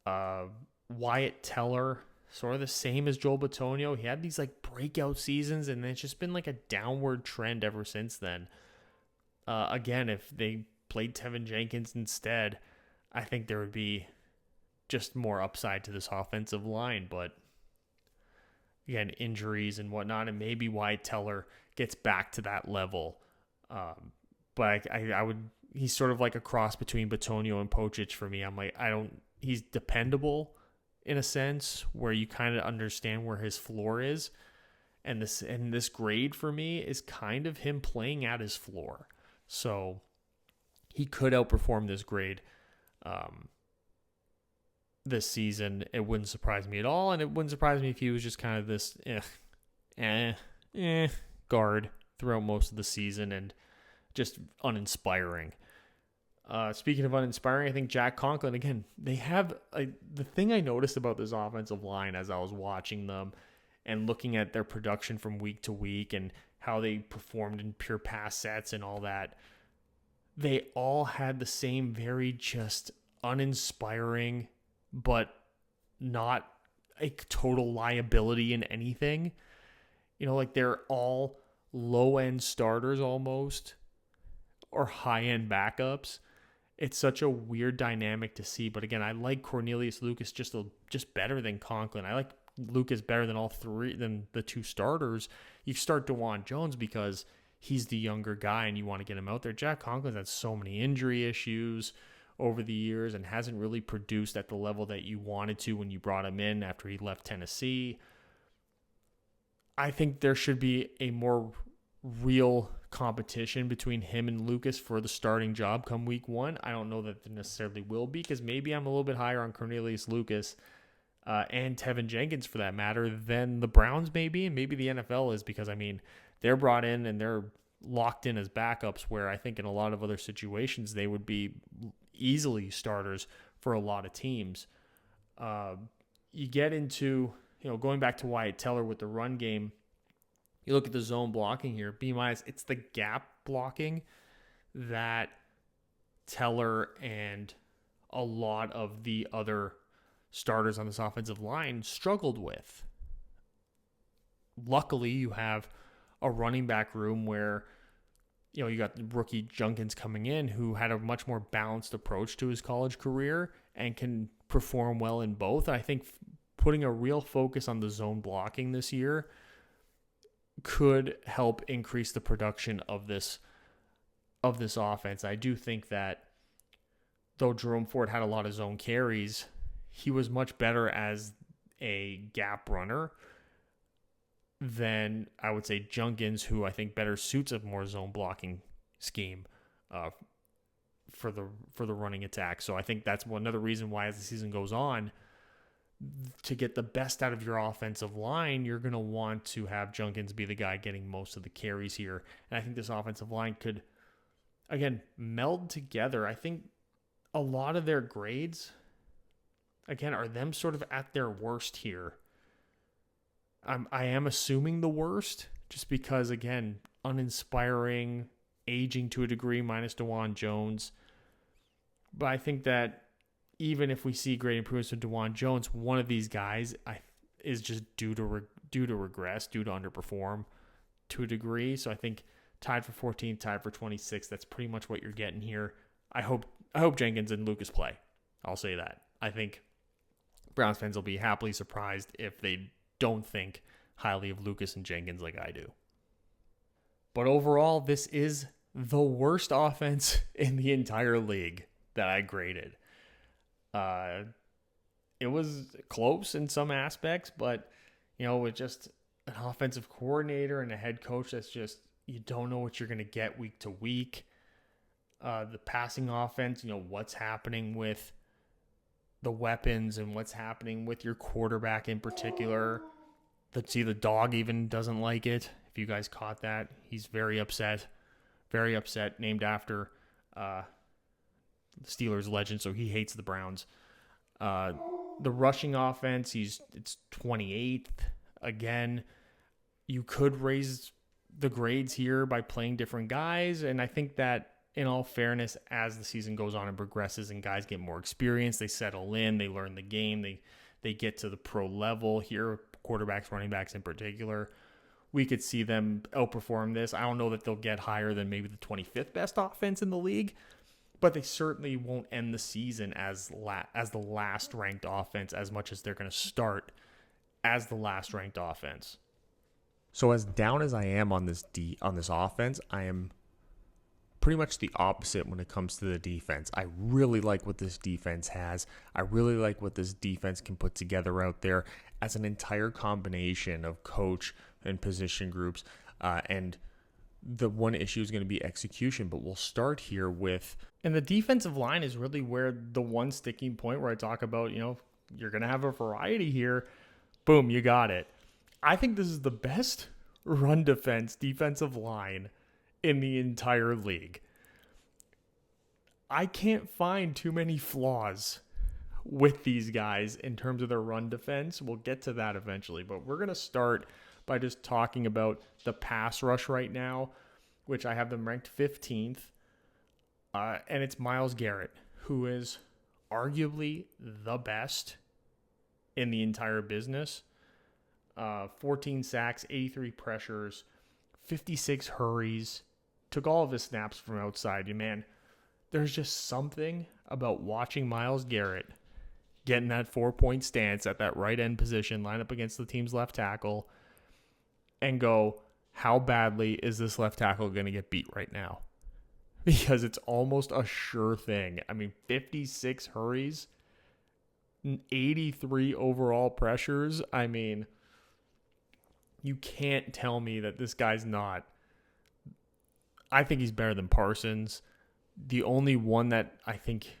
Wyatt Teller, sort of the same as Joel Bitonio. He had these breakout seasons, and it's just been a downward trend ever since then. Again, if they played Tevin Jenkins instead, I think there would be just more upside to this offensive line. But again, injuries and whatnot, and maybe Wyatt Teller gets back to that level. But I would, he's sort of like a cross between Bitonio and Pocic for me. I'm like, he's dependable in a sense where you kind of understand where his floor is. And this grade for me is kind of him playing at his floor. So he could outperform this grade this season. It wouldn't surprise me at all, and it wouldn't surprise me if he was just kind of this guard throughout most of the season and just uninspiring. Speaking of uninspiring, I think Jack Conklin, again, they have the thing I noticed about this offensive line as I was watching them and looking at their production from week to week and how they performed in pure pass sets and all that. They all had the same very just uninspiring, but not a total liability in anything. They're all low-end starters almost, or high-end backups. It's such a weird dynamic to see. But again, I like Cornelius Lucas just better than Conklin. I like Lucas better than than the 2 starters. You start DeJuan Jones because he's the younger guy and you want to get him out there. Jack Conklin's had so many injury issues over the years and hasn't really produced at the level that you wanted to when you brought him in after he left Tennessee. I think there should be a more real competition between him and Lucas for the starting job come week 1. I don't know that there necessarily will be, because maybe I'm a little bit higher on Cornelius Lucas and Tevin Jenkins for that matter than the Browns may be, and maybe the NFL is, because I mean they're brought in and they're locked in as backups, where I think in a lot of other situations they would be easily starters for a lot of teams. You get into, going back to Wyatt Teller with the run game, you look at the zone blocking here, B-, it's the gap blocking that Teller and a lot of the other starters on this offensive line struggled with. Luckily, you have a running back room where, you got the rookie Jenkins coming in, who had a much more balanced approach to his college career and can perform well in both. I think putting a real focus on the zone blocking this year could help increase the production of this offense. I do think that though Jerome Ford had a lot of zone carries, he was much better as a gap runner than, I would say, Jenkins, who I think better suits a more zone blocking scheme for the running attack. So I think that's another reason why, as the season goes on, to get the best out of your offensive line, you're going to want to have Jenkins be the guy getting most of the carries here. And I think this offensive line could, again, meld together. I think a lot of their grades, again, are them sort of at their worst here. I am assuming the worst, just because, again, uninspiring, aging to a degree, minus DeJuan Jones. But I think that even if we see great improvements in DeJuan Jones, one of these guys is just due to regress, due to underperform to a degree. So I think tied for 14th, tied for 26th. That's pretty much what you're getting here. I hope Jenkins and Lucas play. I'll say that. I think Browns fans will be happily surprised if they don't think highly of Lucas and Jenkins like I do. But overall, this is the worst offense in the entire league that I graded. It was close in some aspects, but, with just an offensive coordinator and a head coach that's just, you don't know what you're going to get week to week. The passing offense, what's happening with the weapons and what's happening with your quarterback in particular. The dog even doesn't like it. If you guys caught that, he's very upset, named after Steelers legend, so he hates the Browns. The rushing offense, it's 28th. Again, you could raise the grades here by playing different guys, and I think that, in all fairness, as the season goes on and progresses and guys get more experience, they settle in, they learn the game, they get to the pro level here, quarterbacks, running backs in particular, we could see them outperform this. I don't know that they'll get higher than maybe the 25th best offense in the league, but they certainly won't end the season as the last ranked offense, as much as they're going to start as the last ranked offense. So as down as I am on this offense, I am pretty much the opposite when it comes to the defense. I really like what this defense has. I really like what this defense can put together out there as an entire combination of coach and position groups. And the one issue is going to be execution, but we'll start here with... And the defensive line is really where the one sticking point where I talk about, you're going to have a variety here. Boom, you got it. I think this is the best run defensive line in the entire league. I can't find too many flaws with these guys in terms of their run defense. We'll get to that eventually, but we're going to start by just talking about the pass rush right now, which I have them ranked 15th. And it's Myles Garrett, who is arguably the best in the entire business. 14 sacks, 83 pressures, 56 hurries, took all of his snaps from outside. Man, there's just something about watching Myles Garrett get in that 4-point stance at that right end position, line up against the team's left tackle, and go, how badly is this left tackle going to get beat right now? Because it's almost a sure thing. 56 hurries, 83 overall pressures. You can't tell me that this guy's not I think he's better than Parsons. The only one that I think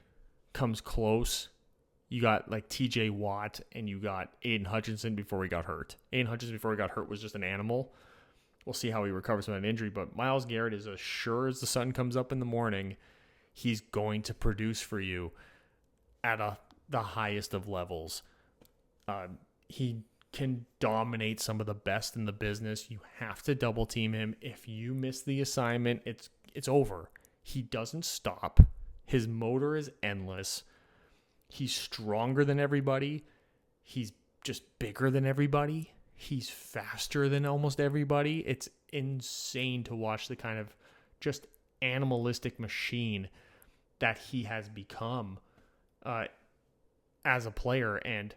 comes close, you got like TJ Watt and you got Aiden Hutchinson before he got hurt. Aiden Hutchinson before he got hurt was just an animal. We'll see how he recovers from that injury. But Myles Garrett is as sure as the sun comes up in the morning, he's going to produce for you at the highest of levels. He can dominate some of the best in the business. You have to double team him. If you miss the assignment, it's over. He doesn't stop. His motor is endless. He's stronger than everybody. He's just bigger than everybody. He's faster than almost everybody. It's insane to watch the kind of just animalistic machine that he has become as a player. And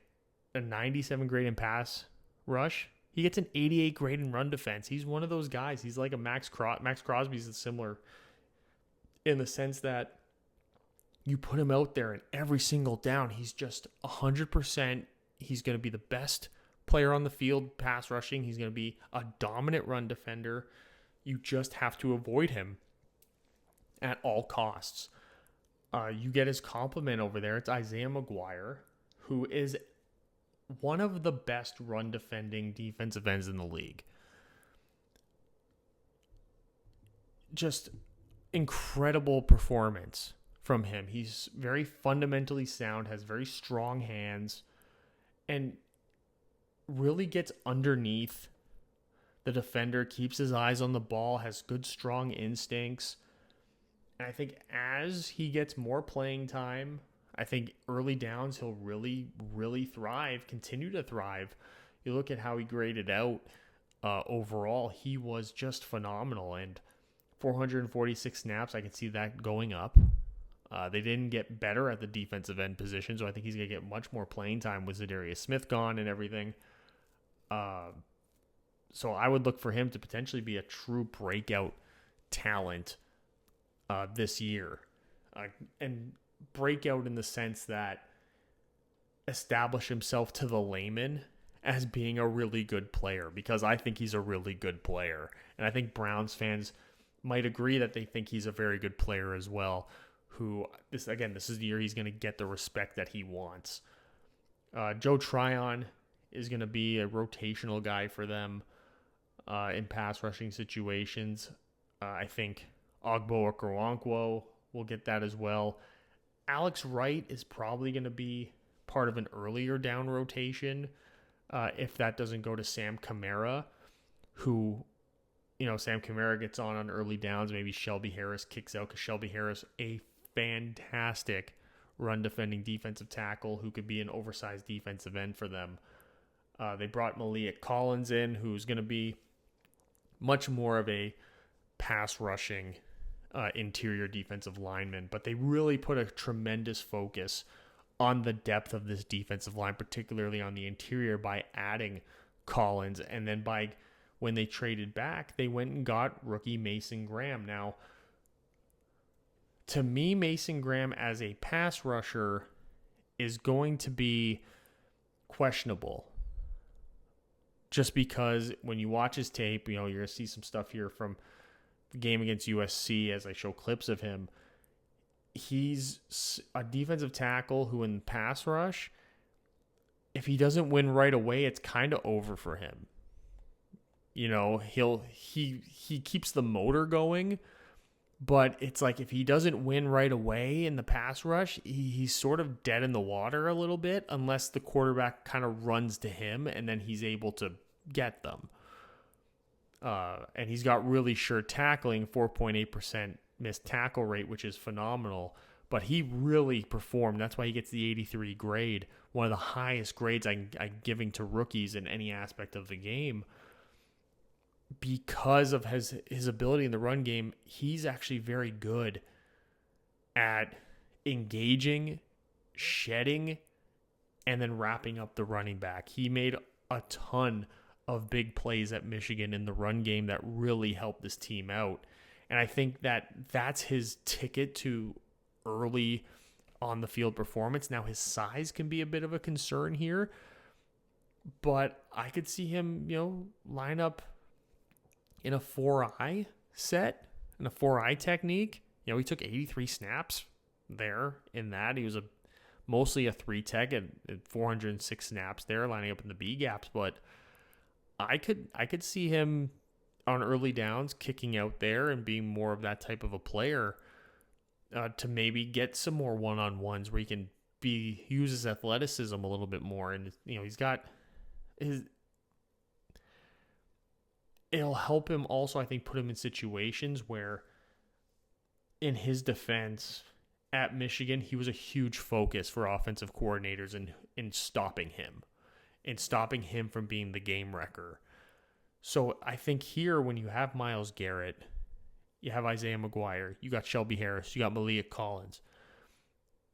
a 97 grade in pass rush. He gets an 88 grade in run defense. He's one of those guys. He's like a Max Crosby's similar in the sense that you put him out there and every single down, he's just 100%. He's going to be the best player on the field pass rushing. He's going to be a dominant run defender. You just have to avoid him at all costs. You get his compliment over there. It's Isaiah McGuire, who is one of the best run defending defensive ends in the league. Just incredible performance from him. He's very fundamentally sound, has very strong hands, and really gets underneath the defender, keeps his eyes on the ball, has good, strong instincts. And I think as he gets more playing time, I think early downs he'll really, really thrive, continue to thrive. You look at how he graded out overall, he was just phenomenal. And 446 snaps, I can see that going up. They didn't get better at the defensive end position, so I think he's going to get much more playing time with Zadarius Smith gone and everything. So I would look for him to potentially be a true breakout talent this year. And breakout in the sense that establish himself to the layman as being a really good player, because I think he's a really good player. And I think Browns fans might agree that they think he's a very good player as well, this is the year he's going to get the respect that he wants. Joe Tryon is going to be a rotational guy for them in pass rushing situations. I think Ogbo Okoronkwo will get that as well. Alex Wright is probably going to be part of an earlier down rotation if that doesn't go to Sam Kamara, who, Sam Kamara gets on early downs. Maybe Shelby Harris kicks out because Shelby Harris, a fantastic run defending defensive tackle who could be an oversized defensive end for them. They brought Malik Collins in, who's going to be much more of a pass rushing interior defensive lineman, but they really put a tremendous focus on the depth of this defensive line, particularly on the interior, by adding Collins. And then when they traded back, they went and got rookie Mason Graham. Now, to me, Mason Graham as a pass rusher is going to be questionable. Just because when you watch his tape, you're going to see some stuff here from the game against USC as I show clips of him. He's a defensive tackle who in pass rush, if he doesn't win right away, it's kind of over for him. He keeps the motor going, but it's like if he doesn't win right away in the pass rush, he's sort of dead in the water a little bit unless the quarterback kind of runs to him and then he's able to get them. And he's got really sure tackling, 4.8% missed tackle rate, which is phenomenal. But he really performed. That's why he gets the 83 grade, one of the highest grades I'm giving to rookies in any aspect of the game. Because of his ability in the run game, he's actually very good at engaging, shedding, and then wrapping up the running back. He made a ton of big plays at Michigan in the run game that really helped this team out. And I think that's his ticket to early on the field performance. Now, his size can be a bit of a concern here, but I could see him, line up in a 4-eye set and a 4-eye technique. He took 83 snaps there in that. He was mostly a 3-tech at 406 snaps there, lining up in the B gaps. But I could see him on early downs kicking out there and being more of that type of a player to maybe get some more one-on-ones where he can use his athleticism a little bit more. And he's got it'll help him also, I think, put him in situations where, in his defense at Michigan, he was a huge focus for offensive coordinators in stopping him from being the game wrecker. So I think here, when you have Myles Garrett, you have Isaiah McGuire, you got Shelby Harris, you got Maliek Collins,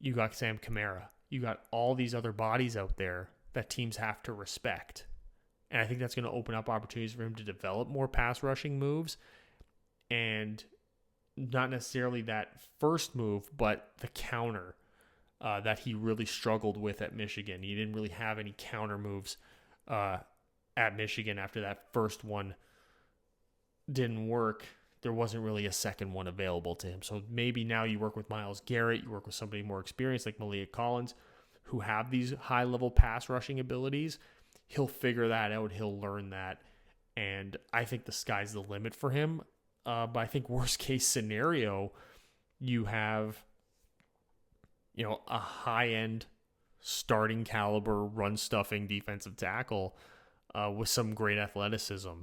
you got Sam Kamara, you got all these other bodies out there that teams have to respect. And I think that's going to open up opportunities for him to develop more pass rushing moves, and not necessarily that first move, but the counter that he really struggled with at Michigan. He didn't really have any counter moves at Michigan after that first one didn't work. There wasn't really a second one available to him. So maybe now you work with Myles Garrett, you work with somebody more experienced like Maliek Collins, who have these high-level pass rushing abilities. He'll figure that out. He'll learn that. And I think the sky's the limit for him. But I think worst case scenario, you have, a high-end starting caliber run stuffing defensive tackle with some great athleticism.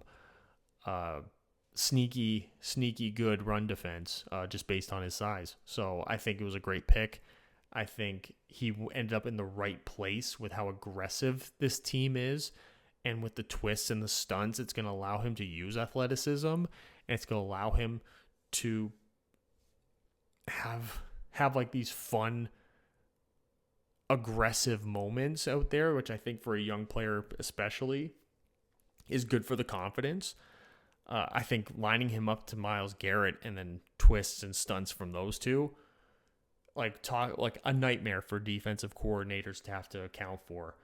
Sneaky good run defense just based on his size. So I think it was a great pick. I think he ended up in the right place with how aggressive this team is. And with the twists and the stunts, it's going to allow him to use athleticism. And it's going to allow him to have like these fun, aggressive moments out there, which I think for a young player especially is good for the confidence. I think lining him up to Myles Garrett and then twists and stunts from those two, like a nightmare for defensive coordinators to have to account for,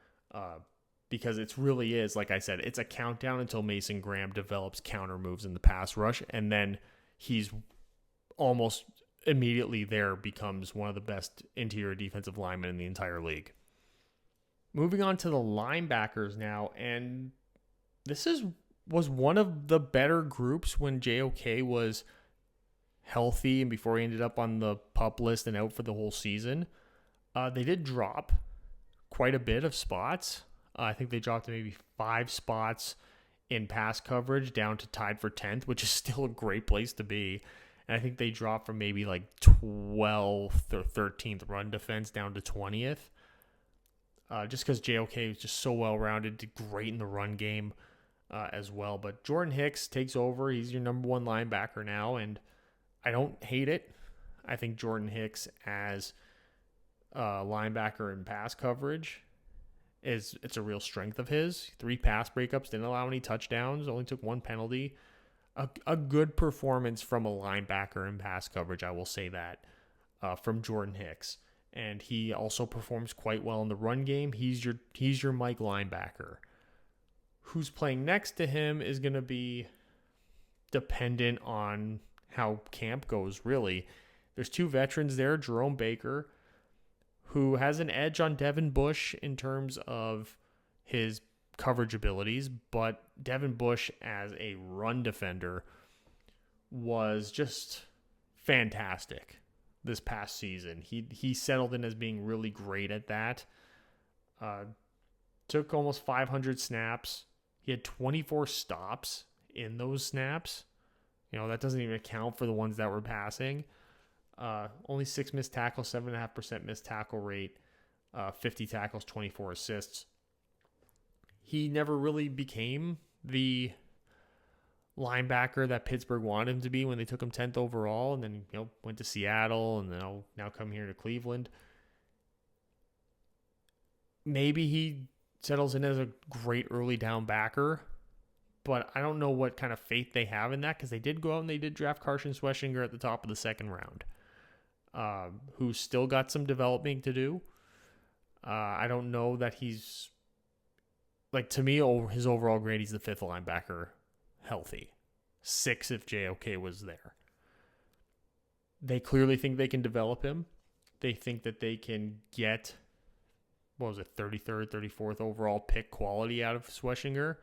because it really is, like I said, it's a countdown until Mason Graham develops counter moves in the pass rush, and then he's almost immediately becomes one of the best interior defensive linemen in the entire league. Moving on to the linebackers now, and this was one of the better groups when JOK was healthy and before he ended up on the PUP list and out for the whole season. They did drop quite a bit of spots. I think they dropped maybe 5 spots in pass coverage down to tied for 10th, which is still a great place to be. And I think they dropped from maybe like 12th or 13th run defense down to 20th. Just because JOK was just so well-rounded, did great in the run game as well. But Jordan Hicks takes over. He's your number 1 linebacker now, and I don't hate it. I think Jordan Hicks as linebacker in pass coverage it's a real strength of his. 3 pass breakups, didn't allow any touchdowns, only took 1 penalty. A good performance from a linebacker in pass coverage, I will say that, from Jordan Hicks. And he also performs quite well in the run game. He's your Mike linebacker. Who's playing next to him is going to be dependent on how camp goes, really. There's 2 veterans there, Jerome Baker, who has an edge on Devin Bush in terms of his coverage abilities, but Devin Bush as a run defender was just fantastic this past season. He settled in as being really great at that. Took almost 500 snaps. He had 24 stops in those snaps. That doesn't even account for the ones that were passing. Only 6 missed tackles, 7.5% missed tackle rate, 50 tackles, 24 assists. He never really became the linebacker that Pittsburgh wanted him to be when they took him 10th overall, and then went to Seattle, and then now come here to Cleveland. Maybe he settles in as a great early down backer, but I don't know what kind of faith they have in that, because they did go out and they did draft Carson Schweschinger at the top of the 2nd round, who's still got some developing to do. I don't know that he's, to me, his overall grade, he's the 5th linebacker healthy. 6 if JOK was there. They clearly think they can develop him. They think that they can get, 33rd, 34th overall pick quality out of Schweschinger.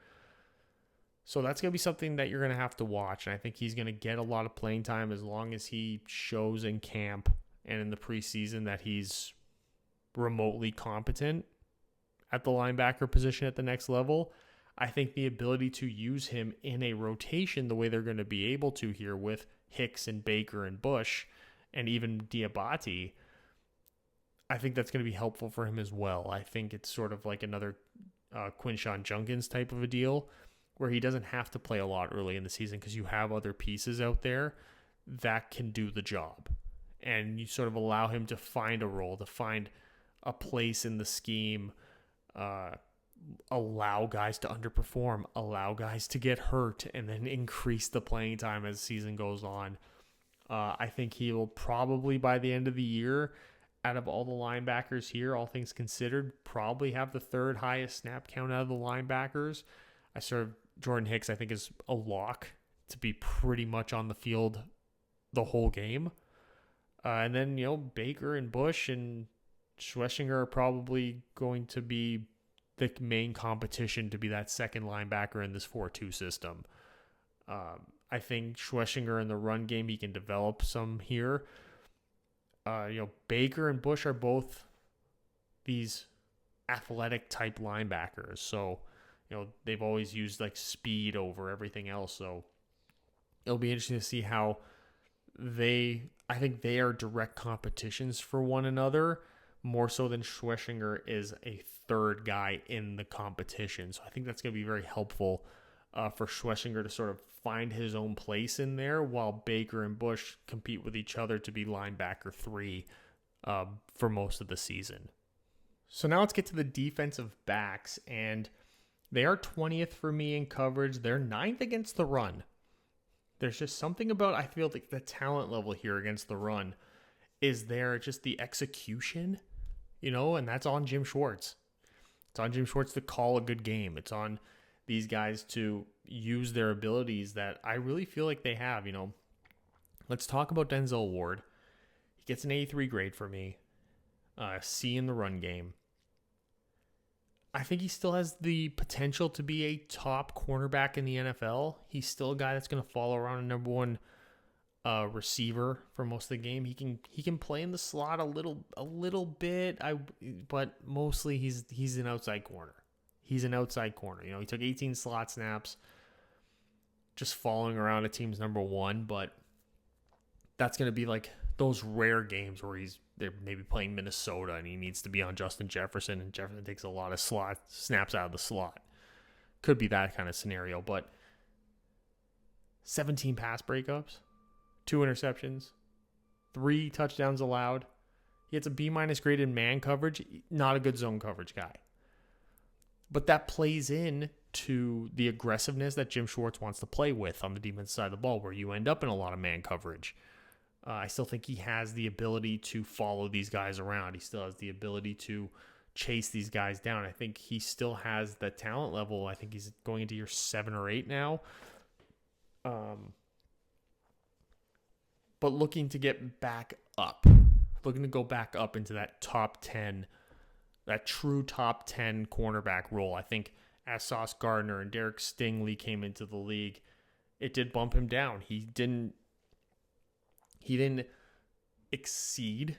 So that's going to be something that you're going to have to watch. And I think he's going to get a lot of playing time as long as he shows in camp and in the preseason that he's remotely competent at the linebacker position at the next level. I think the ability to use him in a rotation the way they're going to be able to here with Hicks and Baker and Bush and even Diabate, I think that's going to be helpful for him as well. I think it's sort of like another Quinshon Judkins type of a deal where he doesn't have to play a lot early in the season because you have other pieces out there that can do the job. And you sort of allow him to find a role, to find a place in the scheme, allow guys to underperform, allow guys to get hurt, and then increase the playing time as the season goes on. I think he will probably, by the end of the year, out of all the linebackers here, all things considered, probably have the third highest snap count out of the linebackers. Jordan Hicks, I think, is a lock to be pretty much on the field the whole game. And then, Baker and Bush and Schweschinger are probably going to be the main competition to be that second linebacker in this 4-2 system. I think Schweschinger in the run game, he can develop some here. Baker and Bush are both these athletic type linebackers. So, they've always used like speed over everything else. So it'll be interesting to see how I think they are direct competitions for one another more so than Schweschinger is a third guy in the competition. So I think that's going to be very helpful for Schweschinger to sort of find his own place in there while Baker and Bush compete with each other to be linebacker 3 for most of the season. So now let's get to the defensive backs, and they are 20th for me in coverage. They're 9th against the run. There's just something about, I feel like the talent level here against the run is there, just the execution, and that's on Jim Schwartz. It's on Jim Schwartz to call a good game. It's on these guys to use their abilities that I really feel like they have. Let's talk about Denzel Ward. He gets an 83 grade for me. C in the run game. I think he still has the potential to be a top cornerback in the NFL. He's still a guy that's going to follow around a number one receiver for most of the game. He can play in the slot a little bit. But mostly he's an outside corner. He's an outside corner. He took 18 slot snaps, just following around a team's number one. But that's going to be like those rare games where they're maybe playing Minnesota and he needs to be on Justin Jefferson, and Jefferson takes a lot of slot snaps out of the slot. Could be that kind of scenario, but 17 pass breakups, 2 interceptions, 3 touchdowns allowed. He gets a B- grade in man coverage, not a good zone coverage guy. But that plays in to the aggressiveness that Jim Schwartz wants to play with on the defense side of the ball, where you end up in a lot of man coverage. I still think he has the ability to follow these guys around. He still has the ability to chase these guys down. I think he still has the talent level. I think he's going into year 7 or 8 now. But looking to get back up. Looking to go back up into that top 10, that true top 10 cornerback role. I think as Sauce Gardner and Derek Stingley came into the league, it did bump him down. He didn't exceed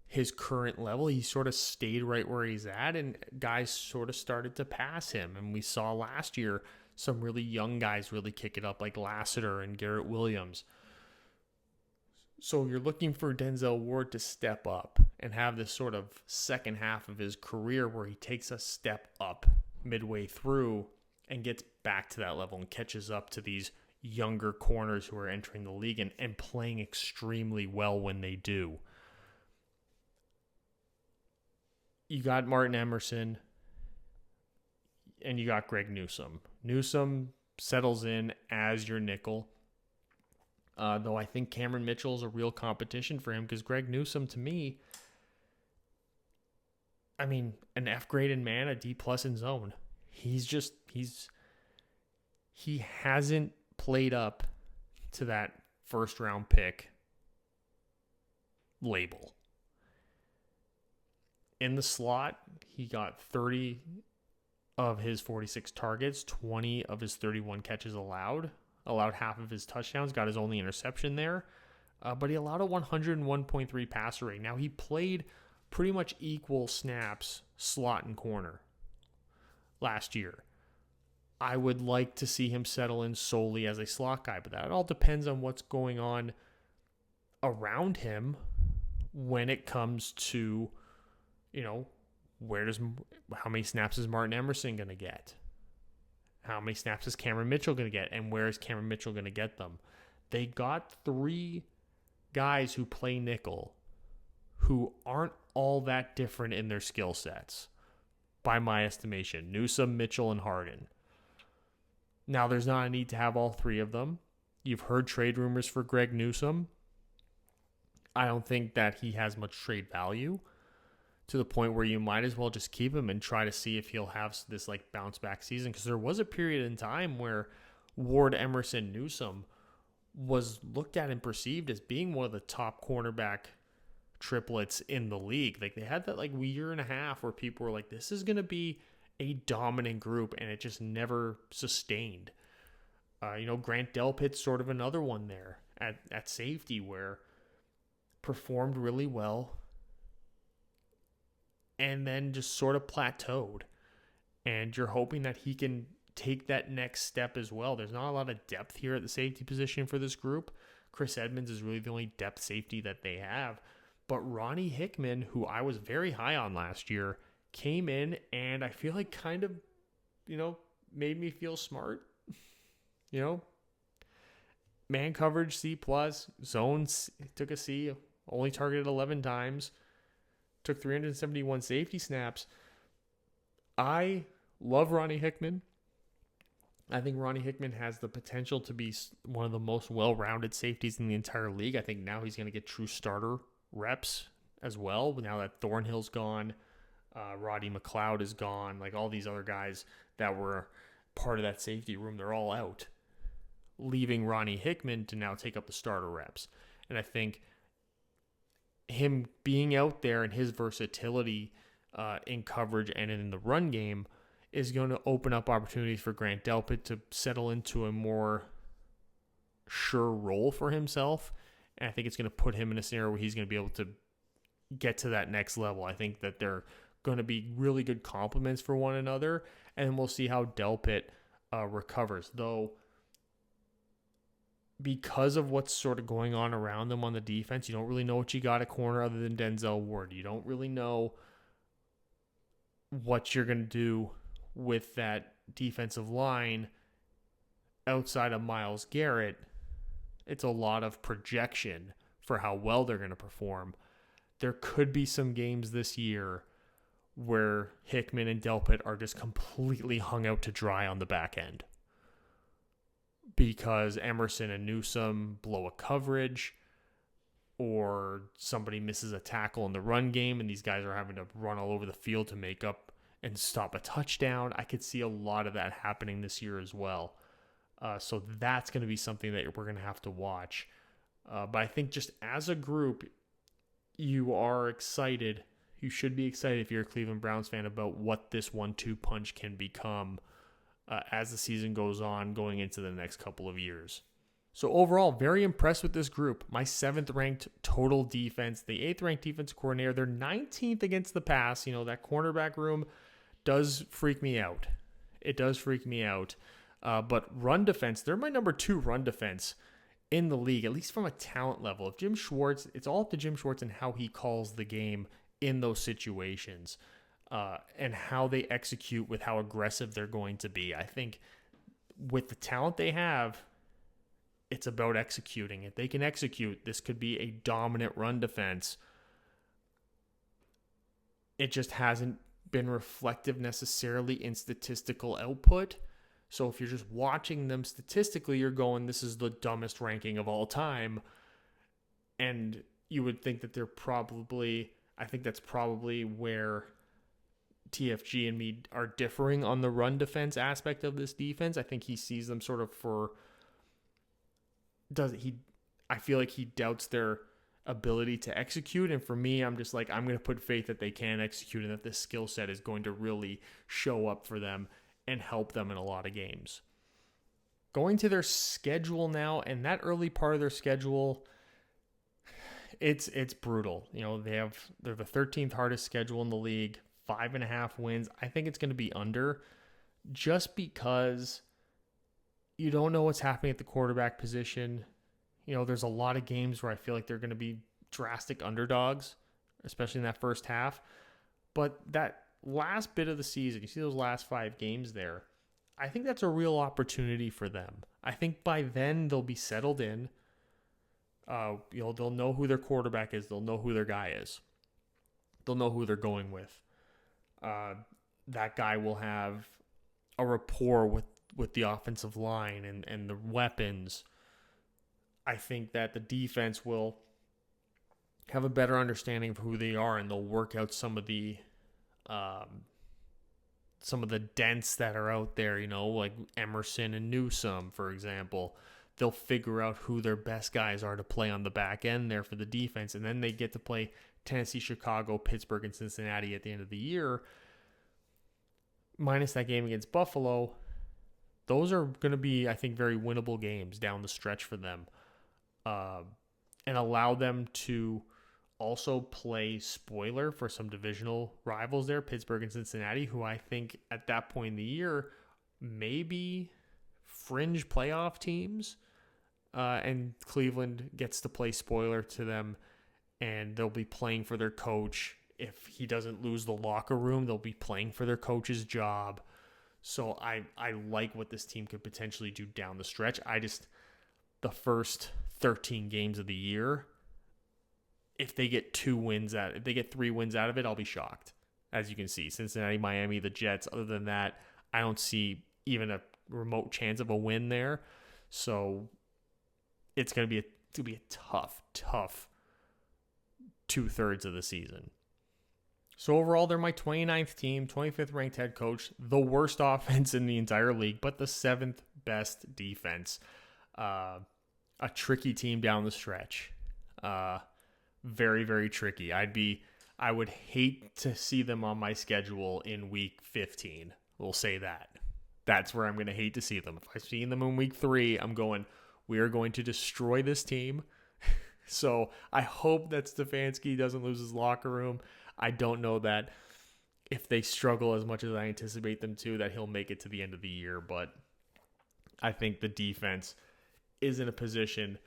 his current level. He sort of stayed right where he's at, and guys sort of started to pass him. And we saw last year some really young guys really kick it up, like Lassiter and Garrett Williams. So you're looking for Denzel Ward to step up and have this sort of second half of his career where he takes a step up midway through and gets back to that level and catches up to these younger corners who are entering the league and playing extremely well when they do. You got Martin Emerson and you got Greg Newsome. Newsome settles in as your nickel. Though I think Cameron Mitchell is a real competition for him, because Greg Newsome, to me, an F grade in man, a D+ in zone. He hasn't played up to that first round pick label. In the slot, he got 30 of his 46 targets, 20 of his 31 catches allowed half of his touchdowns, got his only interception there, but he allowed a 101.3 passer rate. Now, he played pretty much equal snaps, slot and corner last year. I would like to see him settle in solely as a slot guy, but that all depends on what's going on around him when it comes to, how many snaps is Martin Emerson going to get? How many snaps is Cameron Mitchell going to get? And where is Cameron Mitchell going to get them? They got 3 guys who play nickel who aren't all that different in their skill sets, by my estimation. Newsome, Mitchell, and Harden. Now, there's not a need to have all 3 of them. You've heard trade rumors for Greg Newsome. I don't think that he has much trade value, to the point where you might as well just keep him and try to see if he'll have this bounce back season. Because there was a period in time where Ward, Emerson, Newsome was looked at and perceived as being one of the top cornerback triplets in the league. They had that year and a half where people were like, this is going to be a dominant group, and it just never sustained. Grant Delpit's sort of another one there at safety, where performed really well and then just sort of plateaued. And you're hoping that he can take that next step as well. There's not a lot of depth here at the safety position for this group. Chris Edmonds is really the only depth safety that they have. But Ronnie Hickman, who I was very high on last year, came in and I feel like kind of, made me feel smart. Man coverage C+, zones took a C, only targeted 11 times, took 371 safety snaps. I love Ronnie Hickman. I think Ronnie Hickman has the potential to be one of the most well-rounded safeties in the entire league. I think now he's going to get true starter reps as well. Now that Thornhill's gone, Roddy McLeod is gone, all these other guys that were part of that safety room, they're all out, leaving Ronnie Hickman to now take up the starter reps. And I think him being out there and his versatility in coverage and in the run game is going to open up opportunities for Grant Delpit to settle into a more sure role for himself. And I think it's going to put him in a scenario where he's going to be able to get to that next level. I think that they're going to be really good complements for one another. And we'll see how Delpit recovers. Though, because of what's sort of going on around them on the defense, you don't really know what you got at corner other than Denzel Ward. You don't really know what you're going to do with that defensive line outside of Myles Garrett. It's a lot of projection for how well they're going to perform. There could be some games this year where Hickman and Delpit are just completely hung out to dry on the back end, because Emerson and Newsome blow a coverage, or somebody misses a tackle in the run game and these guys are having to run all over the field to make up and stop a touchdown. I could see a lot of that happening this year as well. So that's going to be something that we're going to have to watch. But I think just as a group, you are excited. You should be excited if you're a Cleveland Browns fan about what this 1-2 punch can become as the season goes on, going into the next couple of years. So overall, very impressed with this group. My 7th ranked total defense, the 8th ranked defense coordinator. They're 19th against the pass. That cornerback room does freak me out. It does freak me out. But run defense, they're my number 2 run defense in the league, at least from a talent level. If Jim Schwartz, it's all up to Jim Schwartz and how he calls the game in those situations, and how they execute with how aggressive they're going to be. I think with the talent they have, it's about executing. If they can execute, this could be a dominant run defense. It just hasn't been reflective necessarily in statistical output. So if you're just watching them statistically, you're going, this is the dumbest ranking of all time. And you would think that I think that's probably where TFG and me are differing on the run defense aspect of this defense. I think he sees them sort of I feel like he doubts their ability to execute. And for me, I'm just like, I'm going to put faith that they can execute and that this skill set is going to really show up for them and help them in a lot of games. Going to their schedule now, and that early part of their schedule, it's brutal. You know, they're the 13th hardest schedule in the league, 5.5 wins. I think it's going to be under, just because you don't know what's happening at the quarterback position. You know, there's a lot of games where I feel like they're going to be drastic underdogs, especially in that first half. But that last bit of the season, you see those last 5 games there, I think that's a real opportunity for them. I think by then they'll be settled in. They'll know who their quarterback is. They'll know who their guy is. They'll know who they're going with. That guy will have a rapport with the offensive line and the weapons. I think that the defense will have a better understanding of who they are, and they'll work out some of the dents that are out there, you know, like Emerson and Newsome, for example. They'll figure out who their best guys are to play on the back end there for the defense, and then they get to play Tennessee, Chicago, Pittsburgh, and Cincinnati at the end of the year. Minus that game against Buffalo, those are going to be, I think, very winnable games down the stretch for them, and allow them to also play spoiler for some divisional rivals there, Pittsburgh and Cincinnati, who I think at that point in the year maybe fringe playoff teams, and Cleveland gets to play spoiler to them, and they'll be playing for their coach. If he doesn't lose the locker room, they'll be playing for their coach's job. So I like what this team could potentially do down the stretch. The first 13 games of the year, if they get 3 wins out of it, I'll be shocked. As you can see, Cincinnati, Miami, the Jets. Other than that, I don't see even a remote chance of a win there. So it's going to be a tough 2/3 of the season. So overall, they're my 29th team, 25th ranked head coach, the worst offense in the entire league, but the 7th best defense. A tricky team down the stretch. Very, very tricky. I would hate to see them on my schedule in week 15. We'll say that. That's where I'm going to hate to see them. If I've seen them in week 3, I'm going, we are going to destroy this team. So I hope that Stefanski doesn't lose his locker room. I don't know that if they struggle as much as I anticipate them to, that he'll make it to the end of the year. But I think the defense is in a position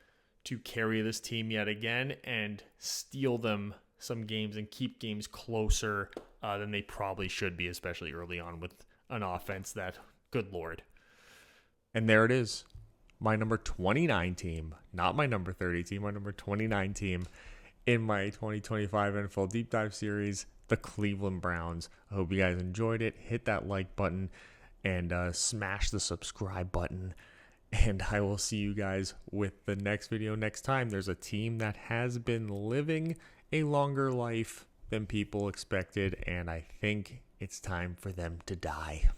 to carry this team yet again and steal them some games and keep games closer than they probably should be, especially early on with an offense that, good Lord. And there it is. My number 29 team, not my number 30 team, my number 29 team in my 2025 NFL Deep Dive Series, the Cleveland Browns. I hope you guys enjoyed it. Hit that like button and smash the subscribe button. And I will see you guys with the next video next time. There's a team that has been living a longer life than people expected, and I think it's time for them to die.